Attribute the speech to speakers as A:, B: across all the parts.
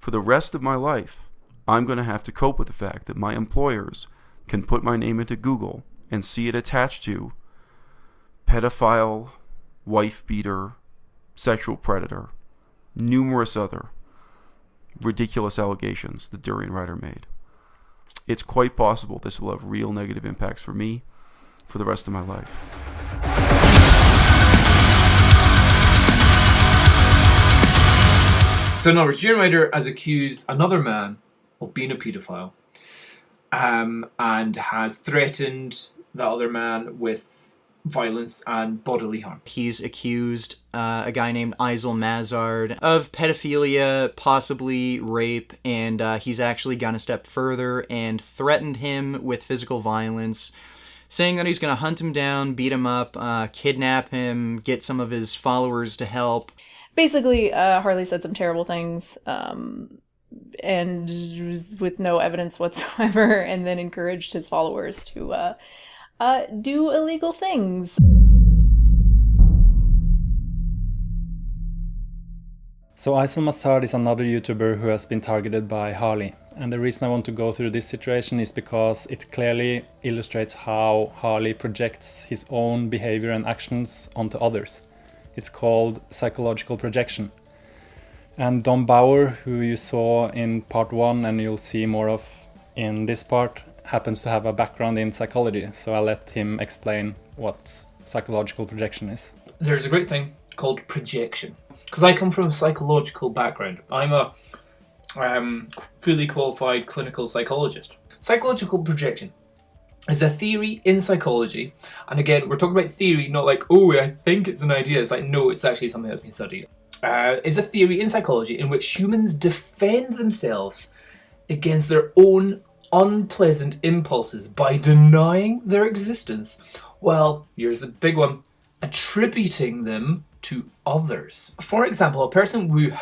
A: for the rest of my life, I'm going to have to cope with the fact that my employers can put my name into Google and see it attached to pedophile, wife-beater, sexual predator, numerous other ridiculous allegations that Durianrider made. It's quite possible this will have real negative impacts for me for the rest of my life.
B: So now Durianrider has accused another man of being a paedophile, and has threatened the other man with violence and bodily harm.
C: He's accused a guy named Isel Mazard of pedophilia, possibly rape, and he's actually gone a step further and threatened him with physical violence, saying that he's going to hunt him down, beat him up, kidnap him, get some of his followers to help.
D: Basically, Harley said some terrible things, and with no evidence whatsoever, and then encouraged his followers to do illegal things.
E: So Isel Mazard is another YouTuber who has been targeted by Harley. And the reason I want to go through this situation is because it clearly illustrates how Harley projects his own behavior and actions onto others. It's called psychological projection. And Don Bauer, who you saw in part 1 and you'll see more of in this part, happens to have a background in psychology, so I'll let him explain what psychological projection is.
B: There's a great thing called projection. Because I come from a psychological background. I'm a fully qualified clinical psychologist. Psychological projection is a theory in psychology, and again, we're talking about theory, not like, oh, I think it's an idea. It's like, no, it's actually something that's been studied. It's a theory in psychology in which humans defend themselves against their own unpleasant impulses by denying their existence. Well, here's the big one: attributing them to others. For example, a person who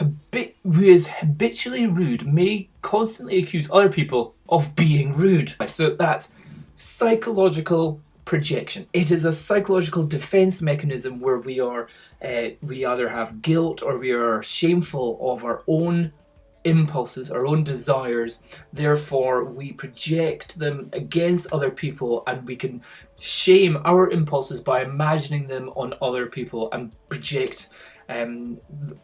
B: is habitually rude may constantly accuse other people of being rude. So that's psychological projection. It is a psychological defense mechanism where we either have guilt or we are shameful of our own impulses, our own desires. Therefore, we project them against other people, and we can shame our impulses by imagining them on other people and project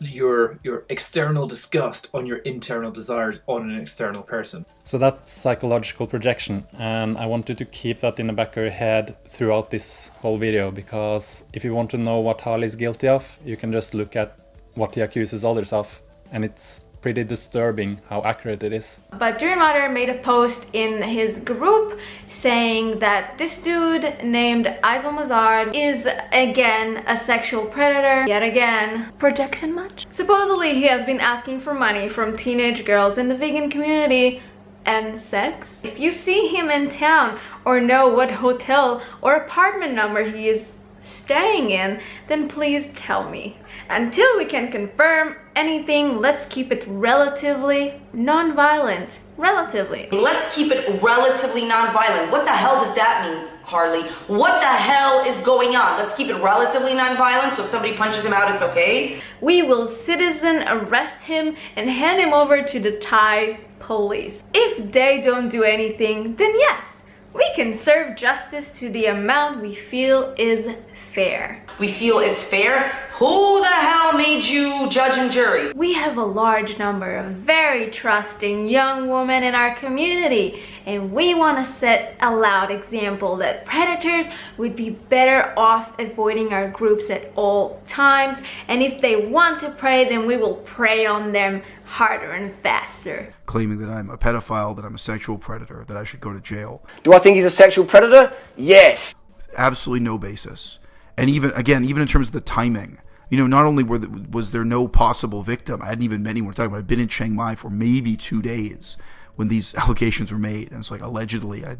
B: your external disgust on your internal desires on an external person.
E: So that's psychological projection, and I want you to keep that in the back of your head throughout this whole video, because if you want to know what Harley is guilty of, you can just look at what he accuses others of, and it's pretty disturbing how accurate it is.
F: But Durianrider made a post in his group saying that this dude named Isel Mazard is again a sexual predator. Yet again. Projection much? Supposedly he has been asking for money from teenage girls in the vegan community and sex. If you see him in town or know what hotel or apartment number he is staying in, then please tell me. Until we can confirm anything, let's keep it relatively non-violent. Relatively.
G: Let's keep it relatively non-violent. What the hell does that mean, Harley? What the hell is going on? Let's keep it relatively non-violent, so if somebody punches him out, it's okay?
F: We will citizen arrest him and hand him over to the Thai police. If they don't do anything, then yes, we can serve justice to the amount we feel is fair.
G: We feel is fair? Who the hell made you judge and jury?
F: We have a large number of very trusting young women in our community, and we want to set a loud example that predators would be better off avoiding our groups at all times, and if they want to prey, then we will prey on them harder and faster.
A: Claiming that I'm a pedophile, that I'm a sexual predator, that I should go to jail.
H: Do I think he's a sexual predator? Yes.
A: Absolutely no basis. And even in terms of the timing, not only was there no possible victim, I hadn't even met anyone talking about it. I'd been in Chiang Mai for maybe 2 days when these allegations were made, and it's like allegedly I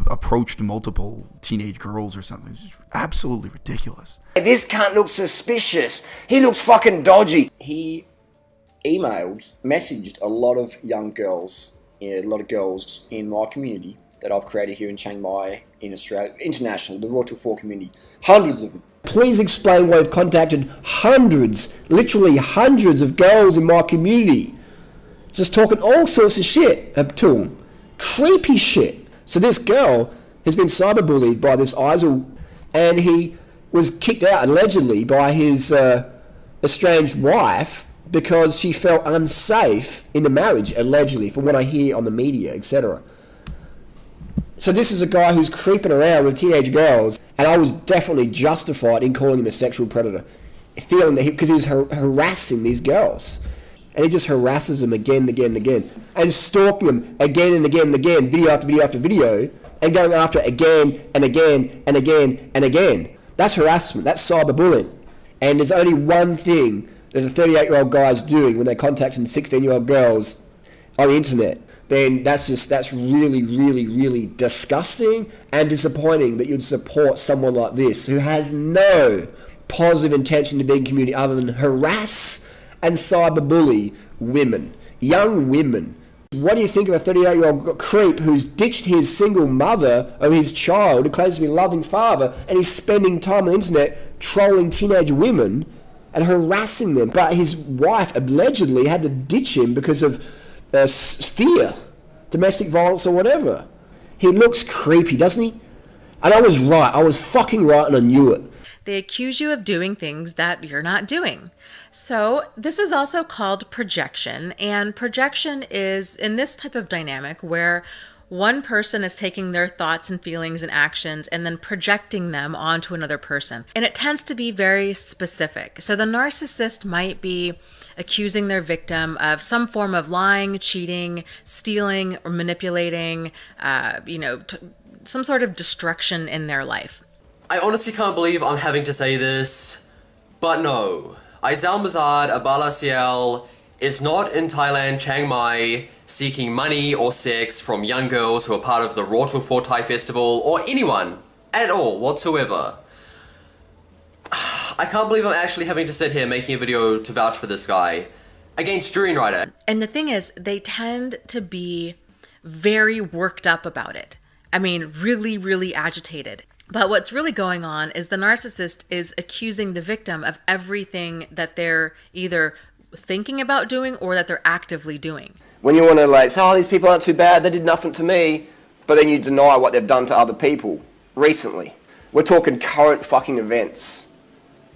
A: approached multiple teenage girls or something. It's just absolutely ridiculous.
H: This cunt looks suspicious. He looks fucking dodgy.
I: He messaged a lot of young girls, a lot of girls in my community that I've created here in Chiang Mai, in Australia, international, the Royal 4 community, hundreds of them.
J: Please explain why you've contacted hundreds, literally hundreds of girls in my community.
I: just talking all sorts of shit to him. Creepy shit. So this girl has been cyberbullied by this Isel, and he was kicked out allegedly by his estranged wife because she felt unsafe in the marriage, allegedly, from what I hear on the media, etc. So this is a guy who's creeping around with teenage girls, and I was definitely justified in calling him a sexual predator, feeling that because he was harassing these girls. And he just harasses them again and again and again, and stalking them again and again and again, video after video after video, and going after it again and again and again and again. That's harassment. That's cyberbullying. And there's only one thing that a 38-year-old guy is doing when they're contacting 16-year-old girls on the internet. Then that's really, really, really disgusting and disappointing that you'd support someone like this who has no positive intention to be in community other than harass and cyberbully women, young women. What do you think of a 38-year-old creep who's ditched his single mother of his child, who claims to be a loving father, and he's spending time on the internet trolling teenage women and harassing them? But his wife allegedly had to ditch him because of fear, domestic violence or whatever. He looks creepy, doesn't he? And I was right. I was fucking right, and I knew it.
J: They accuse you of doing things that you're not doing. So this is also called projection, and projection is in this type of dynamic where one person is taking their thoughts and feelings and actions and then projecting them onto another person. And it tends to be very specific. So the narcissist might be accusing their victim of some form of lying, cheating, stealing, or manipulating, some sort of destruction in their life.
K: I honestly can't believe I'm having to say this, but no. Aizal Mazard Abalasiel is not in Thailand, Chiang Mai, seeking money or sex from young girls who are part of the Raw to 4 Thai Festival, or anyone at all whatsoever. I can't believe I'm actually having to sit here making a video to vouch for this guy against Durianrider.
J: And the thing is, they tend to be very worked up about it. I mean, really, really agitated. But what's really going on is the narcissist is accusing the victim of everything that they're either thinking about doing or that they're actively doing.
H: When you want to say, oh, these people aren't too bad, they did nothing to me, but then you deny what they've done to other people recently. We're talking current fucking events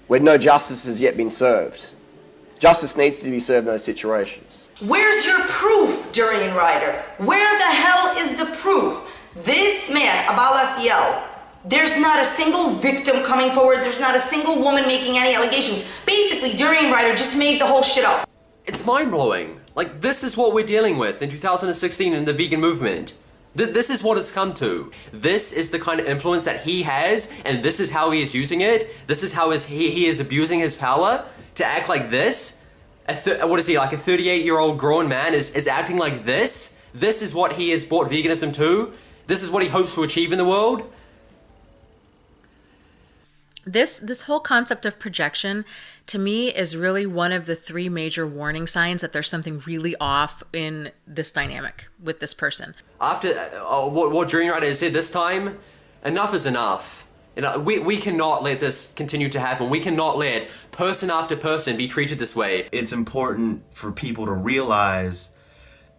H: where no justice has yet been served. Justice needs to be served in those situations.
G: Where's your proof, Durianrider? Where the hell is the proof? This man, Abalasiel, there's not a single victim coming forward. There's not a single woman making any allegations. Basically, Durianrider just made the whole shit up.
K: It's mind-blowing. This is what we're dealing with in 2016 in the vegan movement. This is what it's come to. This is the kind of influence that he has, and this is how he is using it. This is how he is abusing his power to act like this. What is he, like a 38-year-old grown man is acting like this? This is what he has brought veganism to? This is what he hopes to achieve in the world?
J: This whole concept of projection, to me, is really one of the 3 major warning signs that there's something really off in this dynamic with this person.
K: After what Durianrider said this time, enough is enough. We cannot let this continue to happen. We cannot let person after person be treated this way.
L: It's important for people to realize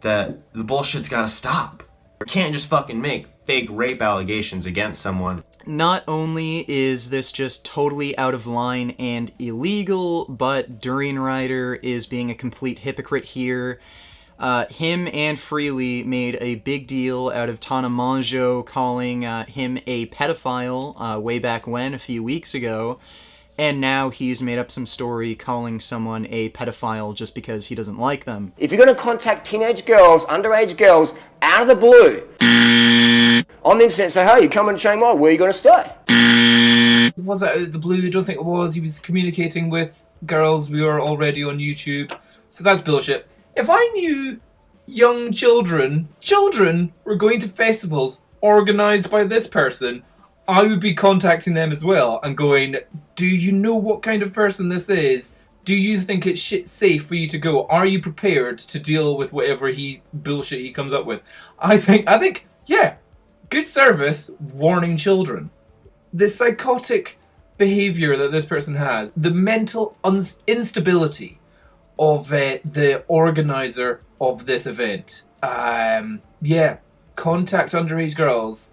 L: that the bullshit's gotta stop. You can't just fucking make fake rape allegations against someone.
C: Not only is this just totally out of line and illegal, but Durianrider is being a complete hypocrite here. Him and Freely made a big deal out of Tana Mongeau calling him a pedophile way back when, a few weeks ago. And now he's made up some story calling someone a pedophile just because he doesn't like them.
H: If you're going to contact teenage girls, underage girls, out of the blue, on the internet, say, hey, you coming to Chiang Mai, where are you going to stay?
B: Was that out of the blue? I don't think it was. He was communicating with girls. We were already on YouTube. So that's bullshit. If I knew young children were going to festivals organised by this person, I would be contacting them as well and going, do you know what kind of person this is? Do you think it's safe for you to go? Are you prepared to deal with whatever bullshit he comes up with? I think, yeah, good service warning children. The psychotic behaviour that this person has, the mental instability of the organizer of this event. Yeah, contact underage girls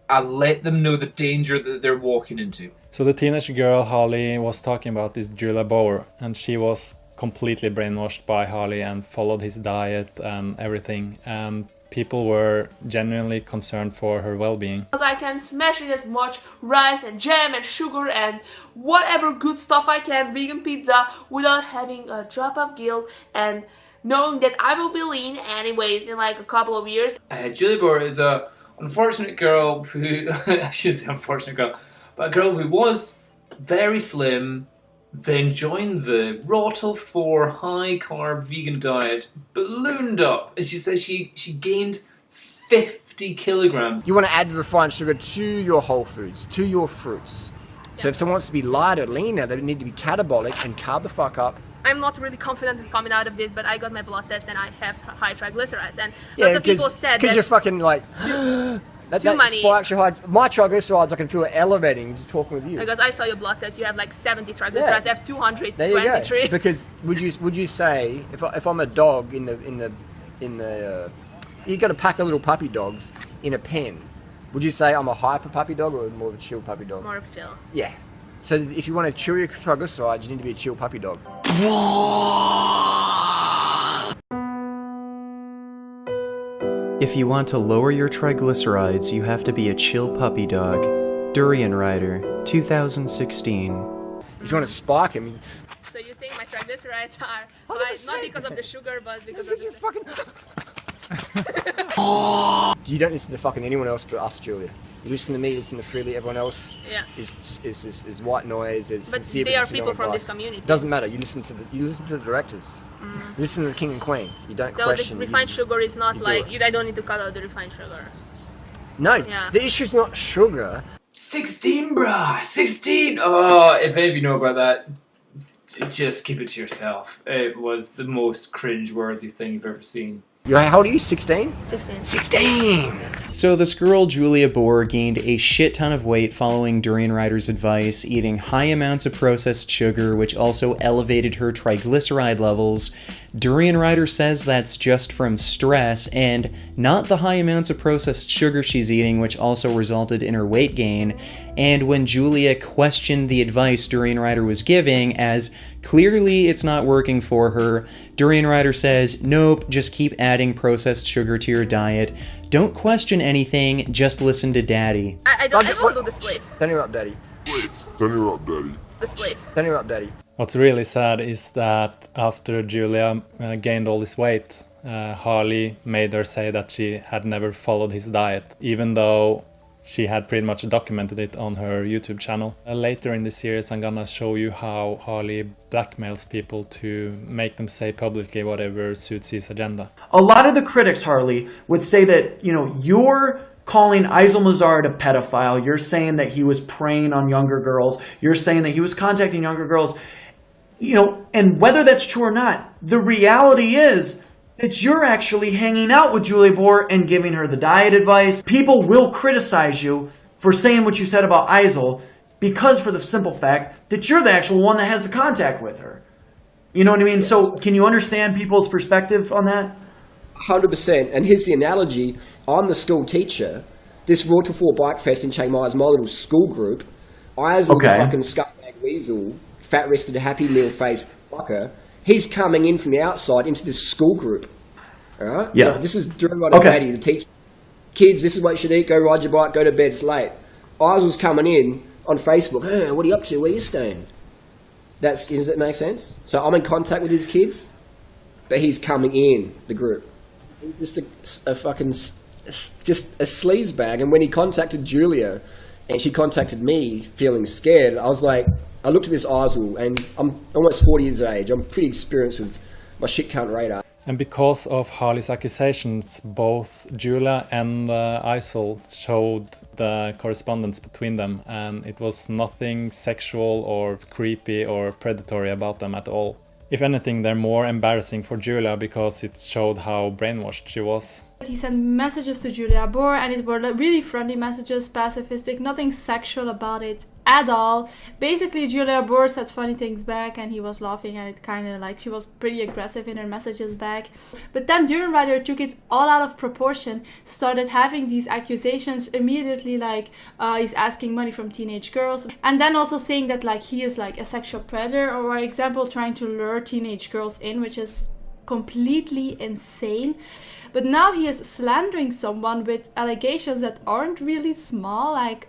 B: and let them know the danger that they're walking into.
E: So the teenage girl Harley was talking about is Julia Bauer, and she was completely brainwashed by Harley and followed his diet and everything, and people were genuinely concerned for her well-being.
M: Because I can smash in as much rice and jam and sugar and whatever good stuff I can, vegan pizza, without having a drop of guilt and knowing that I will be lean anyways in like a couple of years.
B: Julia Bauer is a unfortunate girl who, I shouldn't say unfortunate girl, but a girl who was very slim, then joined the Rotel 4 high-carb vegan diet, ballooned up. As she says, she gained 50 kilograms.
I: You want to add refined sugar to your whole foods, to your fruits. So if someone wants to be lighter, leaner, they need to be catabolic and carb the fuck up.
M: I'm not really confident in coming out of this, but I got my blood test and I have high triglycerides. And lots of people said that...
I: Because you're fucking like... that spikes your high... My triglycerides, I can feel it elevating just talking with you.
M: Because I saw your blood test, you have like 70 triglycerides, I have 223.
I: There you go. Because would you say, if I'm a dog in the you got to pack a little puppy dogs in a pen, would you say I'm a hyper puppy dog or more of a chill puppy dog?
M: More of a chill.
I: Yeah. So if you want to chill your triglycerides, you need to be a chill puppy dog.
C: If you want to lower your triglycerides, you have to be a chill puppy dog. Durianrider, 2016.
I: If you want to spike him...
M: So you think my triglycerides are high, not because of the sugar, but because of the...
I: fucking... You don't listen to fucking anyone else but us, Julia. You listen to me, you listen to Freely, everyone else is white noise, is
M: but
I: sincere.
M: They are people from this community.
I: Doesn't matter. You listen to the directors. You listen to the king and queen. You don't question.
M: So the refined sugar is not like I don't need to cut out the refined sugar.
I: No, the issue's not sugar.
B: 16, bruh, 16. Oh, if any of you know about that, just keep it to yourself. It was the most cringe-worthy thing you've ever seen.
I: How old are you? 16?
M: 16.
I: 16!
C: So this girl, Julia Bauer, gained a shit ton of weight following Durianrider's advice, eating high amounts of processed sugar, which also elevated her triglyceride levels. Durianrider says that's just from stress, and not the high amounts of processed sugar she's eating, which also resulted in her weight gain. And when Julia questioned the advice Durianrider was giving, as clearly it's not working for her, Durianrider says, nope, just keep adding processed sugar to your diet. Don't question anything, just listen to Daddy.
M: I don't do the split.
I: Don't interrupt Daddy.
N: Don't interrupt Daddy.
M: The split.
I: Don't interrupt Daddy.
E: What's really sad is that after Julia gained all this weight, Harley made her say that she had never followed his diet, even though she had pretty much documented it on her YouTube channel. Later in the series, I'm gonna show you how Harley blackmails people to make them say publicly whatever suits his agenda.
O: A lot of the critics, Harley, would say that, you're calling Aysel Mazard a pedophile. You're saying that he was preying on younger girls. You're saying that he was contacting younger girls. And whether that's true or not, the reality is that you're actually hanging out with Julia Bauer and giving her the diet advice. People will criticize you for saying what you said about Aysel because for the simple fact that you're the actual one that has the contact with her. You know what I mean? Yes. So can you understand people's perspective on that?
I: 100%. And here's the analogy. I'm the school teacher. This Raw to 4 Bike Fest in Chiang Mai is my little school group. Aysel, the fucking scumbag weasel, fat-wristed, happy meal-faced fucker, he's coming in from the outside into this school group. Alright?
O: Yeah.
I: So this is Durianrider Daddy, the teacher. Kids, this is what you should eat, go ride your bike, go to bed, it's late. Aysel's coming in on Facebook, hey, what are you up to, where are you staying? Does that make sense? So I'm in contact with his kids, but he's coming in the group. He's just a fucking, just a sleaze bag. And when he contacted Julia, and she contacted me feeling scared, I was like, I looked at this Aysel, and I'm almost 40 years of age. I'm pretty experienced with my shit cunt radar.
E: And because of Harley's accusations, both Julia and Aysel showed the correspondence between them, and it was nothing sexual or creepy or predatory about them at all. If anything, they're more embarrassing for Julia because it showed how brainwashed she was.
P: He sent messages to Julia Bauer, and it were really friendly messages, pacifistic, nothing sexual about it at all. Basically, Julia Bohr said funny things back and he was laughing, and it kind of like she was pretty aggressive in her messages back. But then Durianrider took it all out of proportion, started having these accusations immediately, like he's asking money from teenage girls, and then also saying that like he is like a sexual predator, or for example trying to lure teenage girls in, which is completely insane. But now he is slandering someone with allegations that aren't really small, like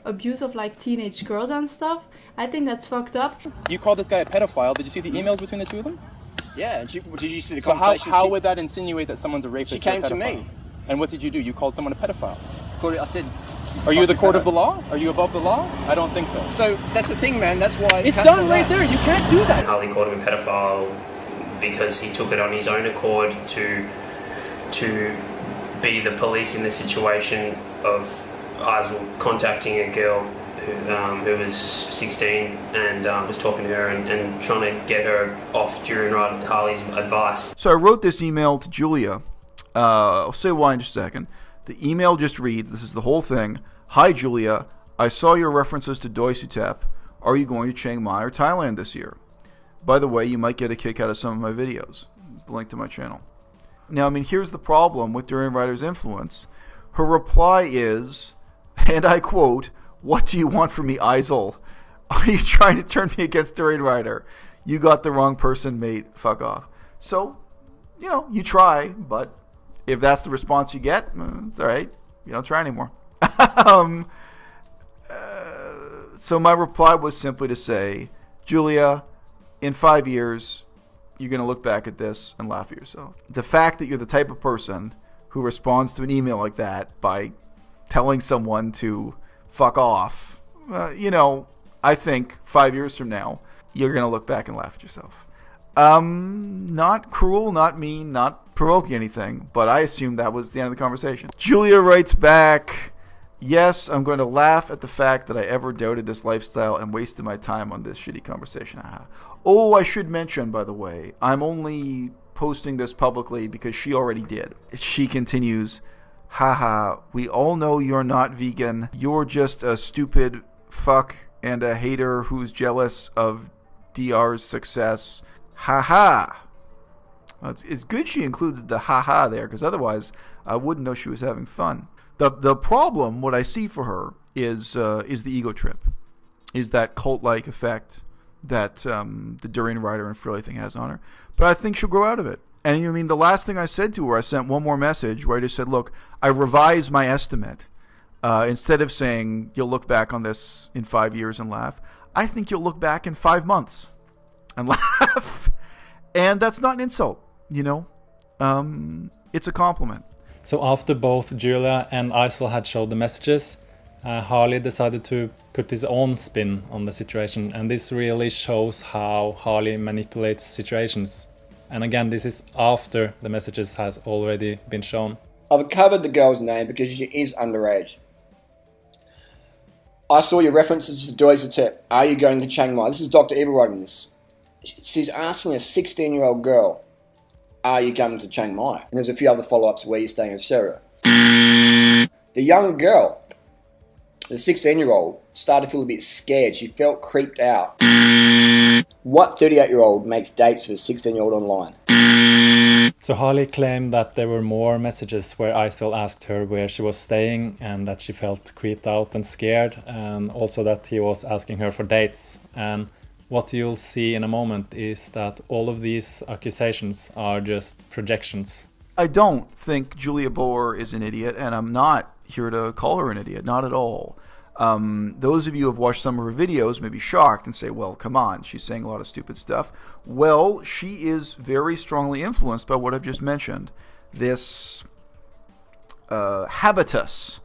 P: abuse of like teenage girls and stuff. I think that's fucked up.
Q: You called this guy a pedophile. Did you see the emails between the two of them?
R: Yeah, and did you see the
Q: So
R: conversation?
Q: how would that insinuate that someone's a rapist?
R: She came
Q: or a
R: to
Q: pedophile?
R: me.
Q: And what did you do? You called someone a pedophile.
R: I said,
Q: Are you the court of the law? Are you above the law? I don't think so.
R: So that's the thing, man. That's why
Q: It's done right there. You can't do that.
S: Harley called him a pedophile because he took it on his own accord to be the police in the situation of Isel contacting a girl who was 16 and was talking to her and trying to get her off during Harley's advice.
A: So I wrote this email to Julia. I'll say why in just a second. The email just reads, this is the whole thing. Hi Julia, I saw your references to Doi Suthep. Are you going to Chiang Mai or Thailand this year? By the way, you might get a kick out of some of my videos. It's the link to my channel. Now, I mean, here's the problem with Durianrider's influence. Her reply is, and I quote, "What do you want from me, Isel? Are you trying to turn me against Durianrider? You got the wrong person, mate. Fuck off." So, you know, you try, but if that's the response you get, it's all right. You don't try anymore. So my reply was simply to say, Julia, in 5 years, you're going to look back at this and laugh at yourself. The fact that you're the type of person who responds to an email like that by telling someone to fuck off, you know, I think 5 years from now, you're going to look back and laugh at yourself. Not cruel, not mean, not provoking anything, but I assumed that was the end of the conversation. Julia writes back, yes, I'm going to laugh at the fact that I ever doubted this lifestyle and wasted my time on this shitty conversation. Oh, I should mention, by the way, I'm only posting this publicly because she already did. She continues, haha, we all know you're not vegan. You're just a stupid fuck and a hater who's jealous of DR's success. Haha. Well, it's good she included the haha there, because otherwise I wouldn't know she was having fun. The problem, what I see for her, is the ego trip, is that cult-like effect that the Durianrider and Frilly thing has on her. But I think she'll grow out of it. And I mean, the last thing I said to her, I sent one more message where I just said, look, I revised my estimate. Instead of saying you'll look back on this in 5 years and laugh, I think you'll look back in 5 months and laugh. And that's not an insult, you know. It's a compliment.
E: So after both Julia and Isel had showed the messages, Harley decided to put his own spin on the situation, and this really shows how Harley manipulates situations. And again, this is after the messages has already been shown.
I: I've covered the girl's name because she is underage. I saw your references to Doi Suthep. Are you going to Chiang Mai? This is Dr. Eva writing this. She's asking a 16-year-old girl, are you coming to Chiang Mai? And there's a few other follow-ups where you're staying, etc. The young girl, the 16-year-old, started to feel a bit scared. She felt creeped out. What 38-year-old makes dates with a 16-year-old online?
E: So Harley claimed that there were more messages where Isel asked her where she was staying and that she felt creeped out and scared, and also that he was asking her for dates. And what you'll see in a moment is that all of these accusations are just projections.
A: I don't think Julia Bohr is an idiot, and I'm not here to call her an idiot, not at all. Those of you who have watched some of her videos may be shocked and say, well, come on, she's saying a lot of stupid stuff. Well, she is very strongly influenced by what I've just mentioned. This habitus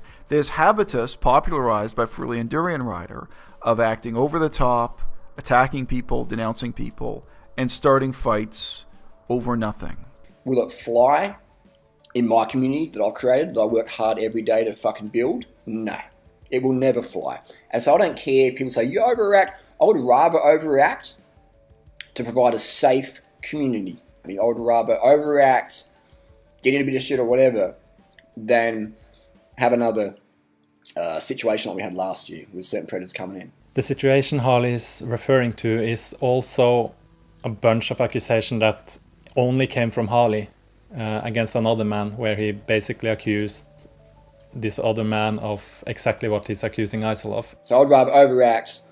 A: popularized by Frilly and Durianrider of acting over the top, attacking people, denouncing people, and starting fights over nothing.
I: Will it fly in my community that I've created, that I work hard every day to fucking build? No. It will never fly. And so I don't care if people say, you overreact. I would rather overreact to provide a safe community. I mean, I would rather overreact, get in a bit of shit or whatever, than have another
R: situation like we had last year with certain predators coming in.
E: The situation Harley is referring to is also a bunch of accusations that only came from Harley against another man, where he basically accused this other man of exactly what he's accusing Isol of.
R: So I'd rather overreact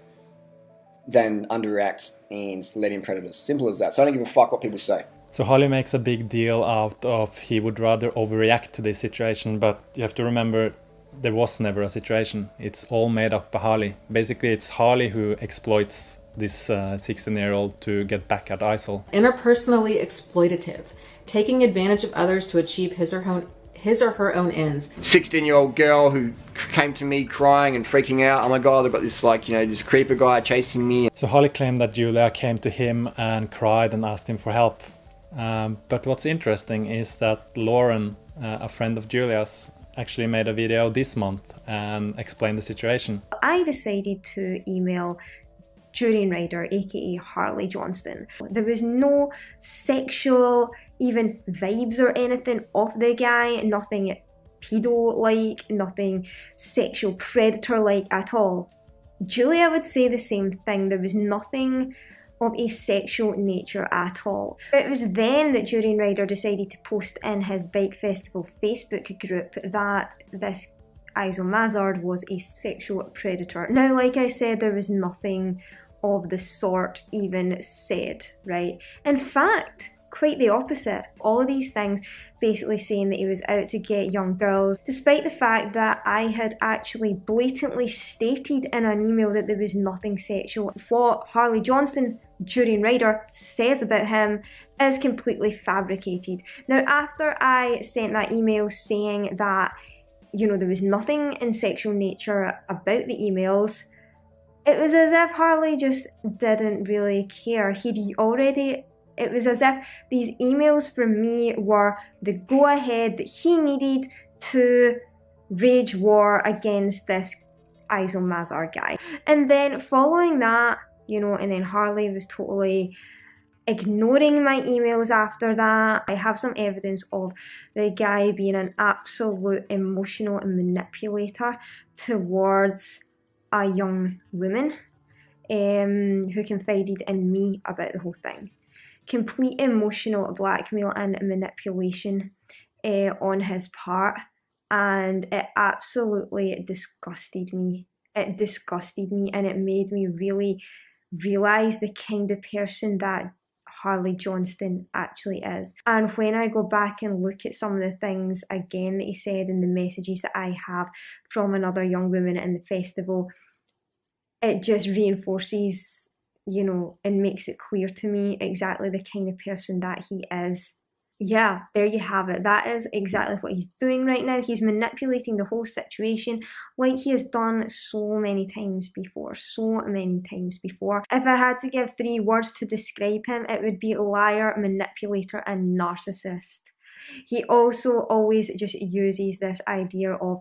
R: than underreact and let in predators. Simple as that. So I don't give a fuck what people say.
E: So Harley makes a big deal out of he would rather overreact to this situation, but you have to remember there was never a situation. It's all made up by Harley. Basically, it's Harley who exploits this 16-year-old to get back at Isol.
J: Interpersonally exploitative, taking advantage of others to achieve his or her own ends.
H: 16-year-old girl who came to me crying and freaking out. Oh my god, I've got this this creeper guy chasing me.
E: So Harley claimed that Julia came to him and cried and asked him for help. But what's interesting is that Lauren, a friend of Julia's, actually made a video this month and explained the situation.
T: I decided to email Durianrider, aka Harley Johnstone. There was no sexual even vibes or anything of the guy, nothing pedo-like, nothing sexual predator-like at all. Julia would say the same thing. There was nothing of a sexual nature at all. It was then that Durianrider decided to post in his Bike Festival Facebook group that this Isol Mazard was a sexual predator. Now, like I said, there was nothing of the sort even said, right? In fact, quite the opposite. All of these things basically saying that he was out to get young girls, despite the fact that I had actually blatantly stated in an email that there was nothing sexual. What Harley Johnstone, Durianrider, says about him is completely fabricated. Now, after I sent that email saying that, there was nothing in sexual nature about the emails, it was as if Harley just didn't really care. It was as if these emails from me were the go-ahead that he needed to rage war against this Isol Mazar guy. And then following that, and then Harley was totally ignoring my emails after that. I have some evidence of the guy being an absolute emotional manipulator towards a young woman who confided in me about the whole thing. Complete emotional blackmail and manipulation on his part, and it absolutely disgusted me. It disgusted me, and it made me really realise the kind of person that Harley Johnstone actually is. And when I go back and look at some of the things again that he said in the messages that I have from another young woman in the festival, it just reinforces, and makes it clear to me exactly the kind of person that he is. Yeah, there you have it. That is exactly what he's doing right now. He's manipulating the whole situation like he has done so many times before. If I had to give 3 words to describe him, it would be liar, manipulator, and narcissist. He also always just uses this idea of,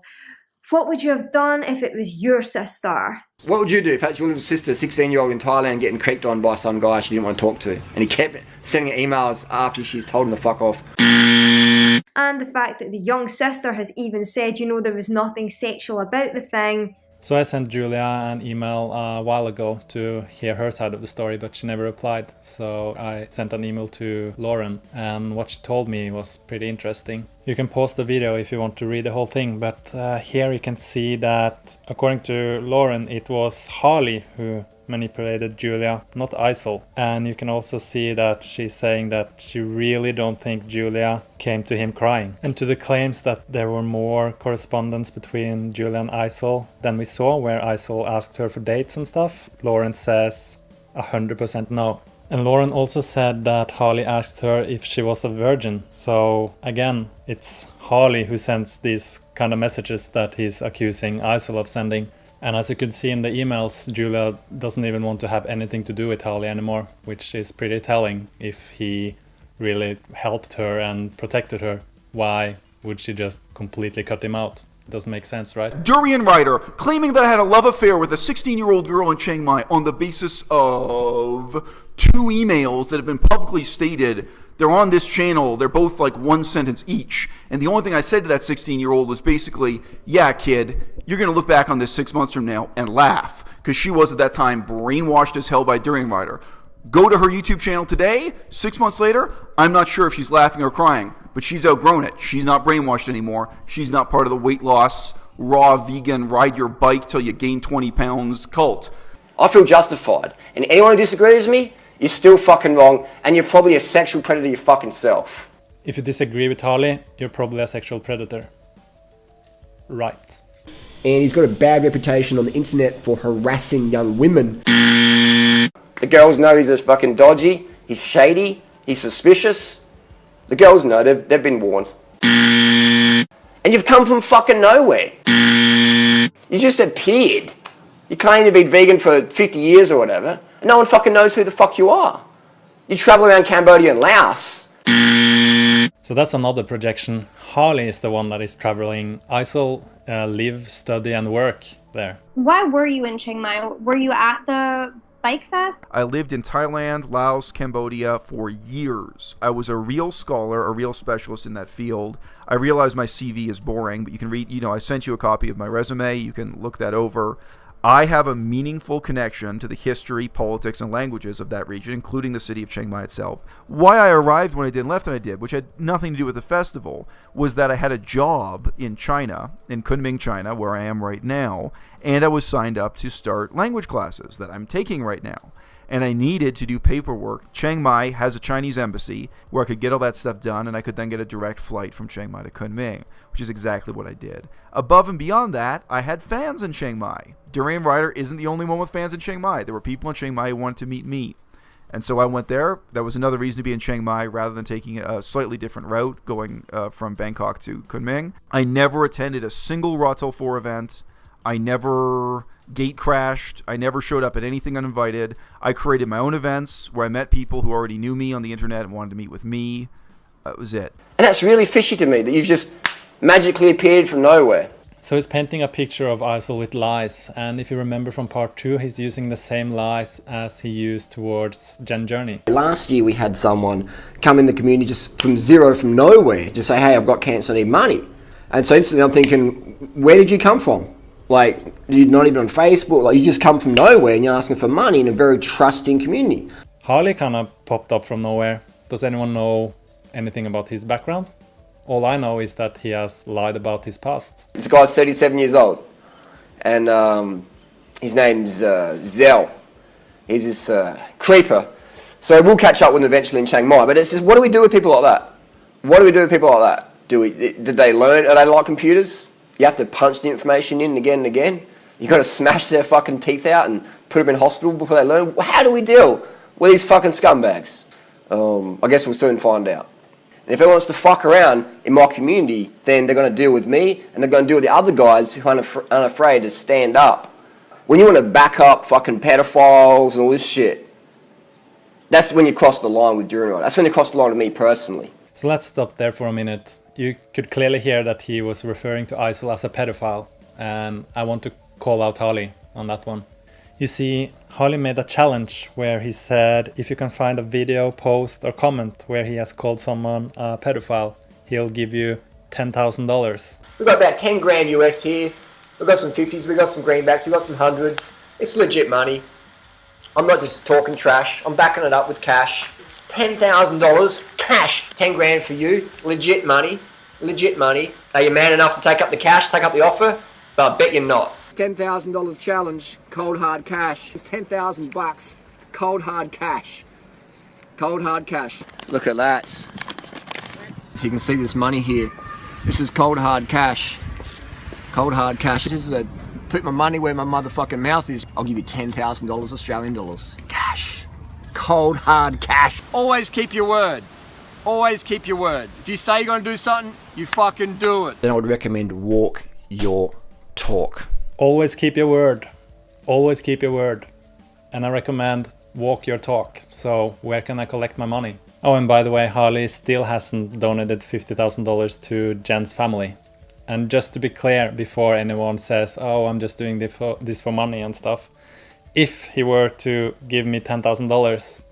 T: what would you have done if it was your sister?
H: What would you do if that's your little sister, 16-year-old in Thailand, getting creeped on by some guy she didn't want to talk to? And he kept sending her emails after she's told him to fuck off.
T: And the fact that the young sister has even said, there was nothing sexual about the thing.
E: So I sent Julia an email a while ago to hear her side of the story, but she never replied. So I sent an email to Lauren, and what she told me was pretty interesting. You can pause the video if you want to read the whole thing, but here you can see that, according to Lauren, it was Harley who manipulated Julia, not Isol. And you can also see that she's saying that she really don't think Julia came to him crying. And to the claims that there were more correspondence between Julia and Isol than we saw, where Isol asked her for dates and stuff, Lauren says 100% no. And Lauren also said that Harley asked her if she was a virgin. So again, it's Harley who sends these kind of messages that he's accusing Isol of sending. And as you could see in the emails, Julia doesn't even want to have anything to do with Harley anymore, which is pretty telling. If he really helped her and protected her, why would she just completely cut him out? It doesn't make sense, right?
A: Durianrider claiming that I had a love affair with a 16-year-old girl in Chiang Mai on the basis of 2 emails that have been publicly stated They're on this channel. They're both like one sentence each. And the only thing I said to that 16-year-old was basically, yeah, kid, you're going to look back on this 6 months from now and laugh. Because she was at that time brainwashed as hell by Durianrider. Go to her YouTube channel today, 6 months later, I'm not sure if she's laughing or crying. But she's outgrown it. She's not brainwashed anymore. She's not part of the weight loss, raw vegan, ride your bike till you gain 20 pounds cult.
H: I feel justified. And anyone who disagrees with me, you're still fucking wrong, and you're probably a sexual predator your fucking self.
E: If you disagree with Harley, you're probably a sexual predator. Right.
I: And he's got a bad reputation on the internet for harassing young women.
H: The girls know he's a fucking dodgy, he's shady, he's suspicious. The girls know, they've been warned. And you've come from fucking nowhere. You just appeared. You claim to be vegan for 50 years or whatever, and no one fucking knows who the fuck you are. You travel around Cambodia and Laos.
E: So that's another projection. Harley is the one that is traveling. Isol live, study and work there.
U: Why were you in Chiang Mai? Were you at the Bike Fest?
A: I lived in Thailand, Laos, Cambodia for years. I was a real scholar, a real specialist in that field. I realize my CV is boring, but you can read, I sent you a copy of my resume. You can look that over. I have a meaningful connection to the history, politics, and languages of that region, including the city of Chiang Mai itself. Why I arrived when I did and left when I did, which had nothing to do with the festival, was that I had a job in China, in Kunming, China, where I am right now, and I was signed up to start language classes that I'm taking right now. And I needed to do paperwork. Chiang Mai has a Chinese embassy where I could get all that stuff done, and I could then get a direct flight from Chiang Mai to Kunming, which is exactly what I did. Above and beyond that, I had fans in Chiang Mai. Durianrider isn't the only one with fans in Chiang Mai. There were people in Chiang Mai who wanted to meet me. And so I went there. That was another reason to be in Chiang Mai rather than taking a slightly different route going from Bangkok to Kunming. I never attended a single Rotel 4 event. I never gate crashed. I never showed up at anything uninvited. I created my own events where I met people who already knew me on the internet and wanted to meet with me. That was it.
H: And that's really fishy to me, that you've just magically appeared from nowhere.
E: So he's painting a picture of Isol with lies, and if you remember from part 2, he's using the same lies as he used towards Jen Journey.
I: Last year we had someone come in the community just from zero, from nowhere, just say, hey, I've got cancer, I need money. And so instantly I'm thinking, where did you come from? Like, you're not even on Facebook, like you just come from nowhere and you're asking for money in a very trusting community.
E: Harley kind of popped up from nowhere. Does anyone know anything about his background? All I know is that he has lied about his past.
H: This guy's 37 years old, and his name's Zell. He's this creeper. So we'll catch up with him eventually in Chiang Mai, but it's just, what do we do with people like that? What do we do with people like that? Did they learn? Are they like computers? You have to punch the information in again and again. You got to smash their fucking teeth out and put them in hospital before they learn. How do we deal with these fucking scumbags? I guess we'll soon find out. And if anyone wants to fuck around in my community, then they're going to deal with me, and they're going to deal with the other guys who aren't afraid to stand up. When you want to back up fucking pedophiles and all this shit, that's when you cross the line with Durianrider. That's when you cross the line with me personally.
E: So let's stop there for a minute. You could clearly hear that he was referring to Isol as a pedophile, and I want to call out Harley on that one. You see, Harley made a challenge where he said if you can find a video, post or comment where he has called someone a pedophile, he'll give you $10,000.
H: We've got about 10 grand US here. We've got some 50s, we've got some greenbacks, we've got some hundreds. It's legit money. I'm not just talking trash, I'm backing it up with cash. $10,000 cash, 10 grand for you, legit money, legit money. Are you man enough to take up the cash, take up the offer? But I bet you're not.
I: $10,000 challenge, cold hard cash. It's $10,000, cold hard cash. Cold hard cash. Look at that. So you can see this money here. This is cold hard cash. Cold hard cash. This is put my money where my motherfucking mouth is. I'll give you $10,000 Australian dollars. Cash. Cold hard cash. Always keep your word. Always keep your word. If you say you're gonna do something, you fucking do it. Then I would recommend walk your talk.
E: Always keep your word. Always keep your word. And I recommend walk your talk. So where can I collect my money? Oh, and by the way, Harley still hasn't donated $50,000 to Jen's family. And just to be clear, before anyone says, oh, I'm just doing this for money and stuff, if he were to give me $10,000,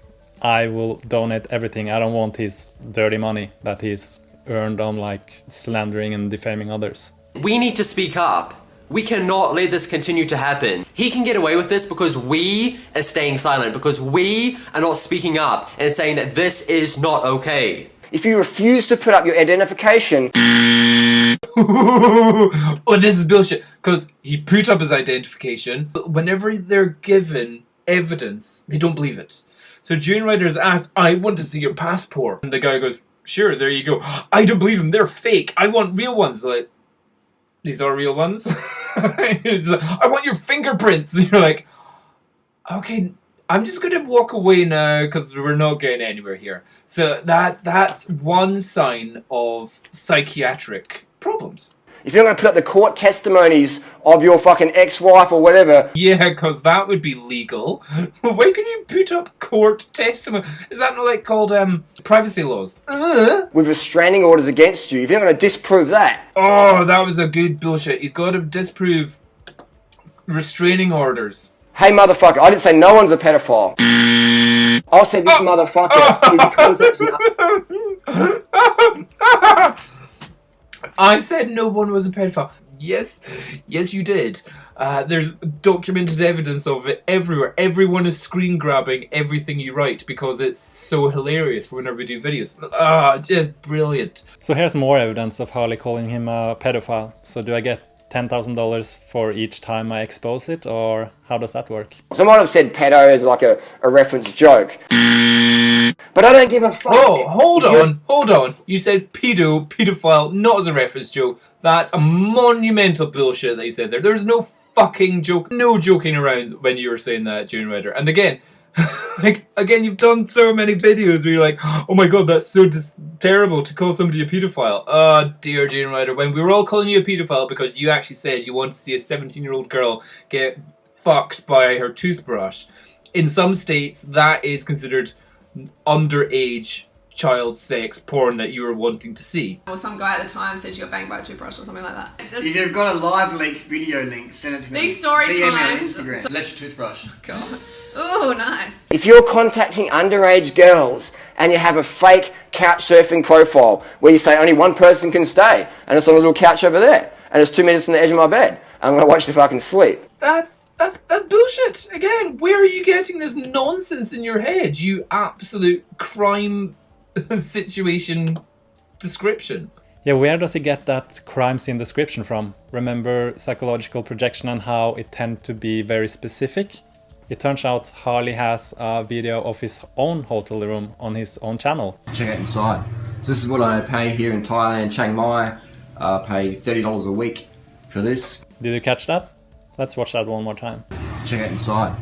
E: I will donate everything. I don't want his dirty money that he's earned on like slandering and defaming others.
K: We need to speak up. We cannot let this continue to happen. He can get away with this because we are staying silent, because we are not speaking up and saying that this is not okay.
H: If you refuse to put up your identification...
B: Oh, this is bullshit. Because he put up his identification, but whenever they're given evidence, they don't believe it. So Durianrider is asked, I want to see your passport. And the guy goes, sure, there you go. I don't believe them, they're fake. I want real ones. Like, these are real ones? Like, I want your fingerprints. You're like, okay, I'm just going to walk away now because we're not getting anywhere here. So that's one sign of psychiatric problems.
H: If you're going to put up the court testimonies of your fucking ex-wife or whatever...
B: Yeah, because that would be legal. Why can you put up court testimony? Is that not like called privacy laws?
H: With restraining orders against you, if you're going to disprove that...
B: Oh, that was a good bullshit. He's got to disprove restraining orders.
H: Hey, motherfucker, I didn't say no one's a pedophile. I said this motherfucker is contacting...
B: I said no one was a pedophile. Yes, you did. There's documented evidence of it everywhere. Everyone is screen grabbing everything you write because it's so hilarious for whenever we do videos. Just brilliant.
E: So here's more evidence of Harley calling him a pedophile. So do I get $10,000 for each time I expose it, or how does that work?
H: Someone have said pedo as like a reference joke. But I don't give a fuck.
B: Oh, hold on. You said pedophile, not as a reference joke. That's a monumental bullshit that you said there. There's no fucking joke, no joking around when you were saying that, Durianrider. And again, you've done so many videos where you're like, oh my god, that's so terrible to call somebody a pedophile. Oh dear, Durianrider, when we were all calling you a pedophile because you actually said you want to see a 17-year-old girl get fucked by her toothbrush. In some states, that is considered underage child sex porn that you were wanting to see.
D: Or some guy at the time said you got banged by a toothbrush or something like that.
V: If you've got a live leak video link, send it to me.
D: These story
V: DM me on
D: times.
V: Instagram. Electric toothbrush.
D: Oh, nice.
H: If you're contacting underage girls and you have a fake couch surfing profile where you say only one person can stay and it's on a little couch over there and it's 2 minutes on the edge of my bed, I'm gonna watch the fucking sleep.
B: That's bullshit. Again, where are you getting this nonsense in your head? You absolute crime situation description.
E: Yeah, where does he get that crime scene description from? Remember psychological projection and how it tends to be very specific? It turns out Harley has a video of his own hotel room on his own channel.
H: Check out inside. So this is what I pay here in Thailand, Chiang Mai. I pay $30 a week for this.
E: Did you catch that? Let's watch that one more time.
H: Check out inside.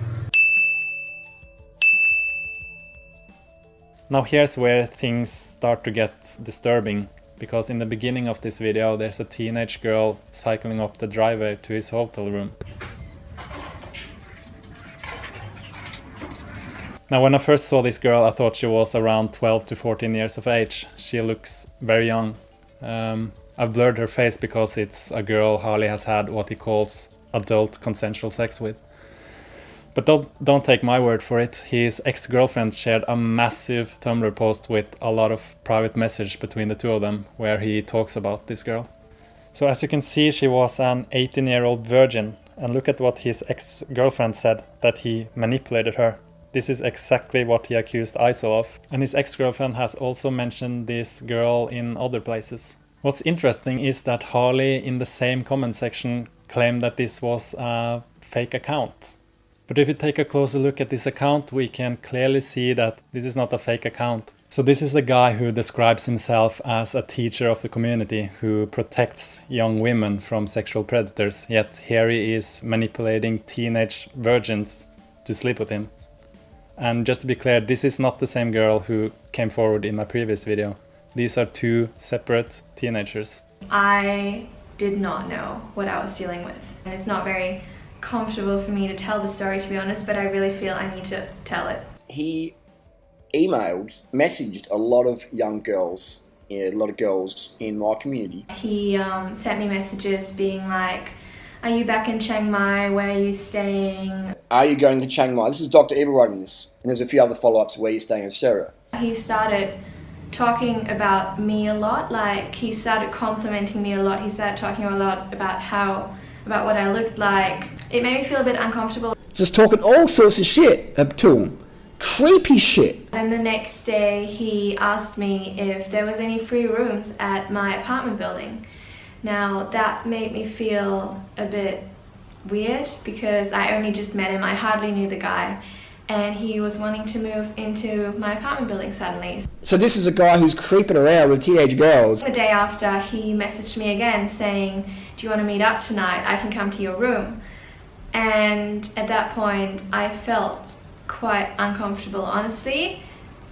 E: Now here's where things start to get disturbing, because in the beginning of this video there's a teenage girl cycling up the driveway to his hotel room. Now when I first saw this girl I thought she was around 12 to 14 years of age. She looks very young. I've blurred her face because it's a girl Harley has had what he calls adult consensual sex with. But don't take my word for it. His ex-girlfriend shared a massive Tumblr post with a lot of private message between the two of them where he talks about this girl. So as you can see, she was an 18-year-old virgin, and look at what his ex-girlfriend said, that he manipulated her. This is exactly what he accused Iso of, and his ex-girlfriend has also mentioned this girl in other places. What's interesting is that Harley in the same comment section claimed that this was a fake account. But if you take a closer look at this account, we can clearly see that this is not a fake account. So this is the guy who describes himself as a teacher of the community who protects young women from sexual predators, yet here he is manipulating teenage virgins to sleep with him. And just to be clear, this is not the same girl who came forward in my previous video. These are two separate teenagers.
F: I did not know what I was dealing with. And it's not very comfortable for me to tell the story, to be honest, but I really feel I need to tell it.
R: He messaged a lot of young girls, a lot of girls in my community.
F: He sent me messages being like, Are you back in Chiang Mai? Where are you staying?
R: Are you going to Chiang Mai? This is Dr. Eva writing this. And there's a few other follow-ups where you're staying, etc.
F: He started talking about me a lot. Like, he started complimenting me a lot. He started talking a lot about what I looked like. It made me feel a bit uncomfortable.
I: Just talking all sorts of shit to him. Creepy shit.
F: Then the next day he asked me if there was any free rooms at my apartment building. Now that made me feel a bit weird because I only just met him. I hardly knew the guy, and he was wanting to move into my apartment building suddenly.
I: So this is a guy who's creeping around with teenage girls.
F: The day after, he messaged me again saying, do you want to meet up tonight? I can come to your room. And at that point I felt quite uncomfortable, honestly,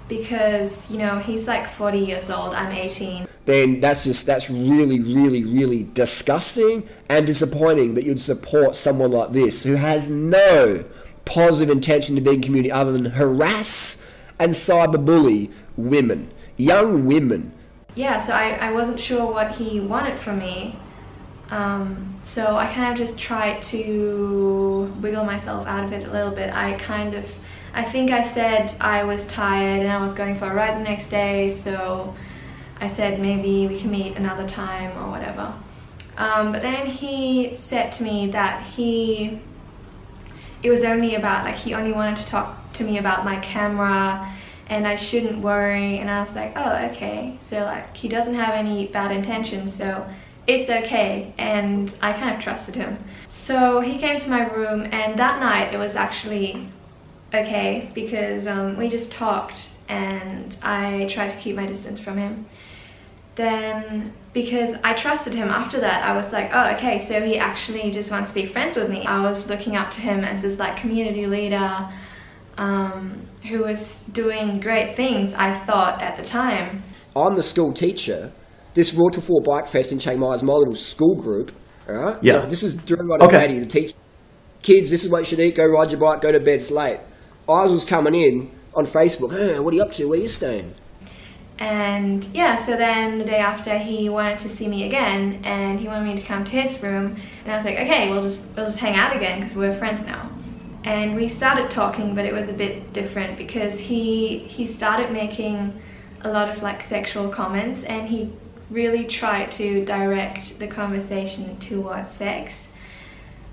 F: because, you know, he's like 40 years old, I'm 18.
I: Then that's really, really, really disgusting and disappointing that you'd support someone like this who has no positive intention to be in community other than harass and cyberbully women, young women.
F: Yeah, so I wasn't sure what he wanted from me. So I kind of just tried to wiggle myself out of it a little bit. I think I said I was tired and I was going for a ride the next day, so I said maybe we can meet another time or whatever. But then he said to me that it was only about, like, he only wanted to talk to me about my camera and I shouldn't worry, and I was like, oh, okay. So, like, he doesn't have any bad intentions, so it's okay, and I kind of trusted him. So he came to my room, and that night it was actually okay because we just talked and I tried to keep my distance from him. Then, because I trusted him after that, I was like, oh, okay, so he actually just wants to be friends with me. I was looking up to him as this, like, community leader who was doing great things, I thought, at the time.
I: I'm the school teacher. This Raw to 4 Bike Fest in Chiang Mai is my little school group, alright?
O: Yeah.
I: So this is Durianrider Daddy, the teacher. Kids, this is what you should eat, go ride your bike, go to bed, it's late. I was coming in on Facebook, hey, what are you up to, where are you staying?
F: And yeah, so then the day after he wanted to see me again and he wanted me to come to his room, and I was like, okay, we'll just hang out again because we're friends now. And we started talking, but it was a bit different because he started making a lot of, like, sexual comments, and he really tried to direct the conversation towards sex,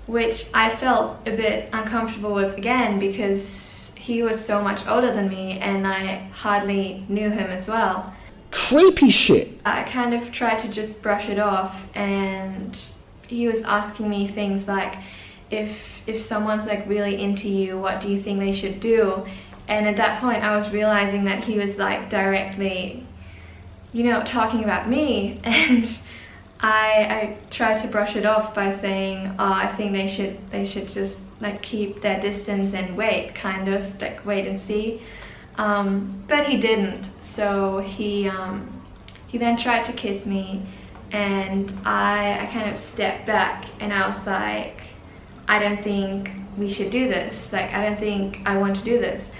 F: which I felt a bit uncomfortable with again because he was so much older than me and I hardly knew him as well.
I: Creepy shit.
F: I kind of tried to just brush it off, and he was asking me things like, if someone's, like, really into you, what do you think they should do? And at that point I was realizing that he was, like, directly, you know, talking about me, and I tried to brush it off by saying, oh, I think they should just, like, keep their distance and wait, kind of, like, wait and see. But he didn't, so he then tried to kiss me, and I kind of stepped back and I was like, I don't think we should do this, like, I don't think I want to do this.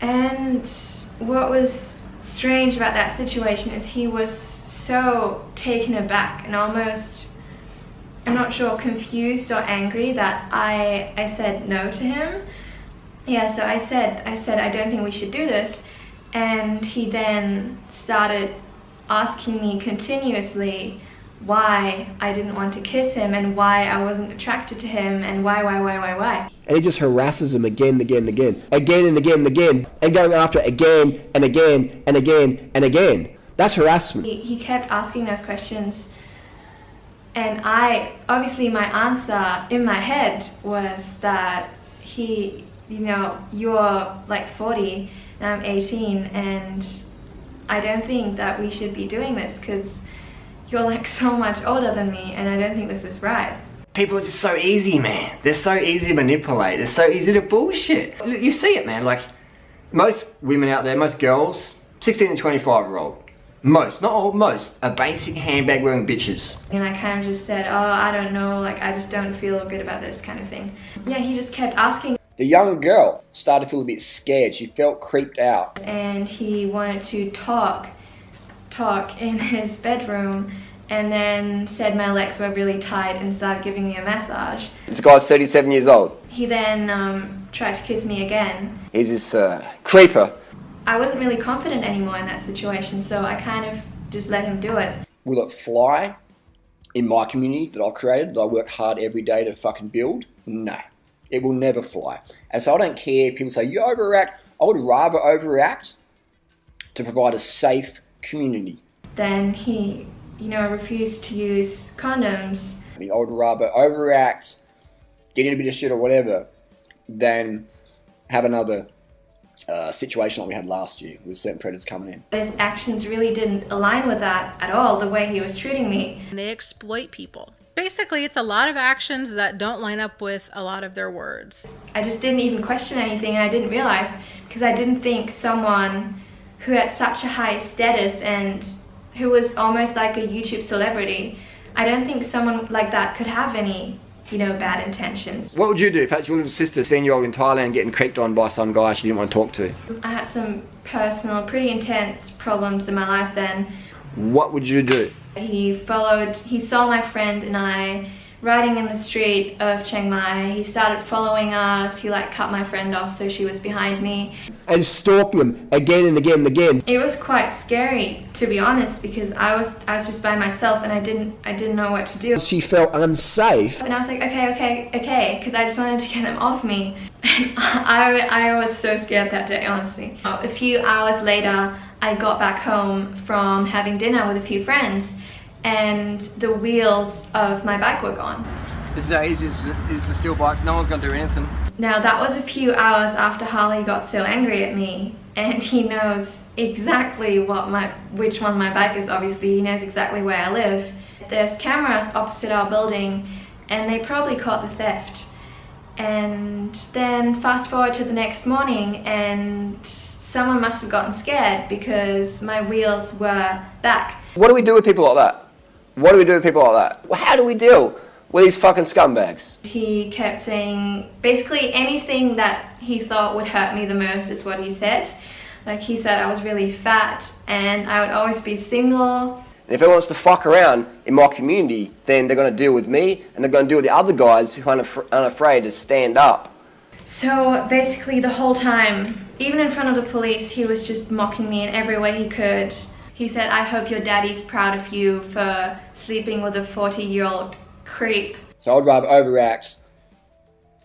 F: And what was strange about that situation is he was so taken aback and almost, I'm not sure, confused or angry that I said no to him. Yeah, so I said I don't think we should do this, and he then started asking me continuously why I didn't want to kiss him and why I wasn't attracted to him and why.
I: And he just harasses him again and again and again, again and again and again, and going after it again and again and again and again. That's harassment.
F: He kept asking those questions, and obviously my answer in my head was that you know, you're like 40 and I'm 18 and I don't think that we should be doing this because you're, like, so much older than me and I don't think this is right.
H: People are just so easy, man. They're so easy to manipulate. They're so easy to bullshit. You see it, man. Like, most women out there, most girls, 16 and 25-year-old, most, not all, most, are basic handbag wearing bitches.
F: And I kind of just said, oh, I don't know, like, I just don't feel good about this kind of thing. Yeah, he just kept asking.
R: The young girl started to feel a bit scared. She felt creeped out.
F: And he wanted to talk in his bedroom, and then said my legs were really tight and started giving me a massage.
H: This guy's 37 years old.
F: He then tried to kiss me again.
H: He's this creeper.
F: I wasn't really confident anymore in that situation, so I kind of just let him do it.
R: Will it fly in my community that I created, that I work hard every day to fucking build? No, it will never fly. And so I don't care if people say you overreact. I would rather overreact to provide a safe community.
F: Then he, refused to use condoms.
R: I would rather overreact, get in a bit of shit or whatever, than have another situation like we had last year with certain predators coming in.
F: His actions really didn't align with that at all, the way he was treating me.
J: They exploit people. Basically, it's a lot of actions that don't line up with a lot of their words.
F: I just didn't even question anything, and I didn't realize, because I didn't think someone who had such a high status and who was almost like a YouTube celebrity, I don't think someone like that could have any, bad intentions.
H: What would you do if that's your little sister seeing you in Thailand getting creeped on by some guy she didn't want to talk to?
F: I had some personal, pretty intense problems in my life then.
H: What would you do?
F: He saw my friend and I riding in the street of Chiang Mai. He started following us. He cut my friend off so she was behind me.
I: And stalking him again and again and again.
F: It was quite scary, to be honest, because I was just by myself and I didn't know what to do.
I: She felt unsafe.
F: And I was like, okay, because I just wanted to get them off me. I was so scared that day, honestly. A few hours later, I got back home from having dinner with a few friends, and the wheels of my bike were gone.
H: This is how easy it is to steal bikes. No one's going to do anything.
F: Now that was a few hours after Harley got so angry at me, and he knows exactly which one my bike is. Obviously, he knows exactly where I live. There's cameras opposite our building, and they probably caught the theft. And then fast forward to the next morning, and someone must have gotten scared because my wheels were back.
H: What do we do with people like that? What do we do with people like that? Well, how do we deal with these fucking scumbags?
F: He kept saying basically anything that he thought would hurt me the most is what he said. He said I was really fat and I would always be single.
H: And if anyone wants to fuck around in my community, then they're going to deal with me and they're going to deal with the other guys who aren't afraid to stand up.
F: So basically the whole time, even in front of the police, he was just mocking me in every way he could. He said, I hope your daddy's proud of you for sleeping with a 40-year-old creep.
R: So I'd rather overact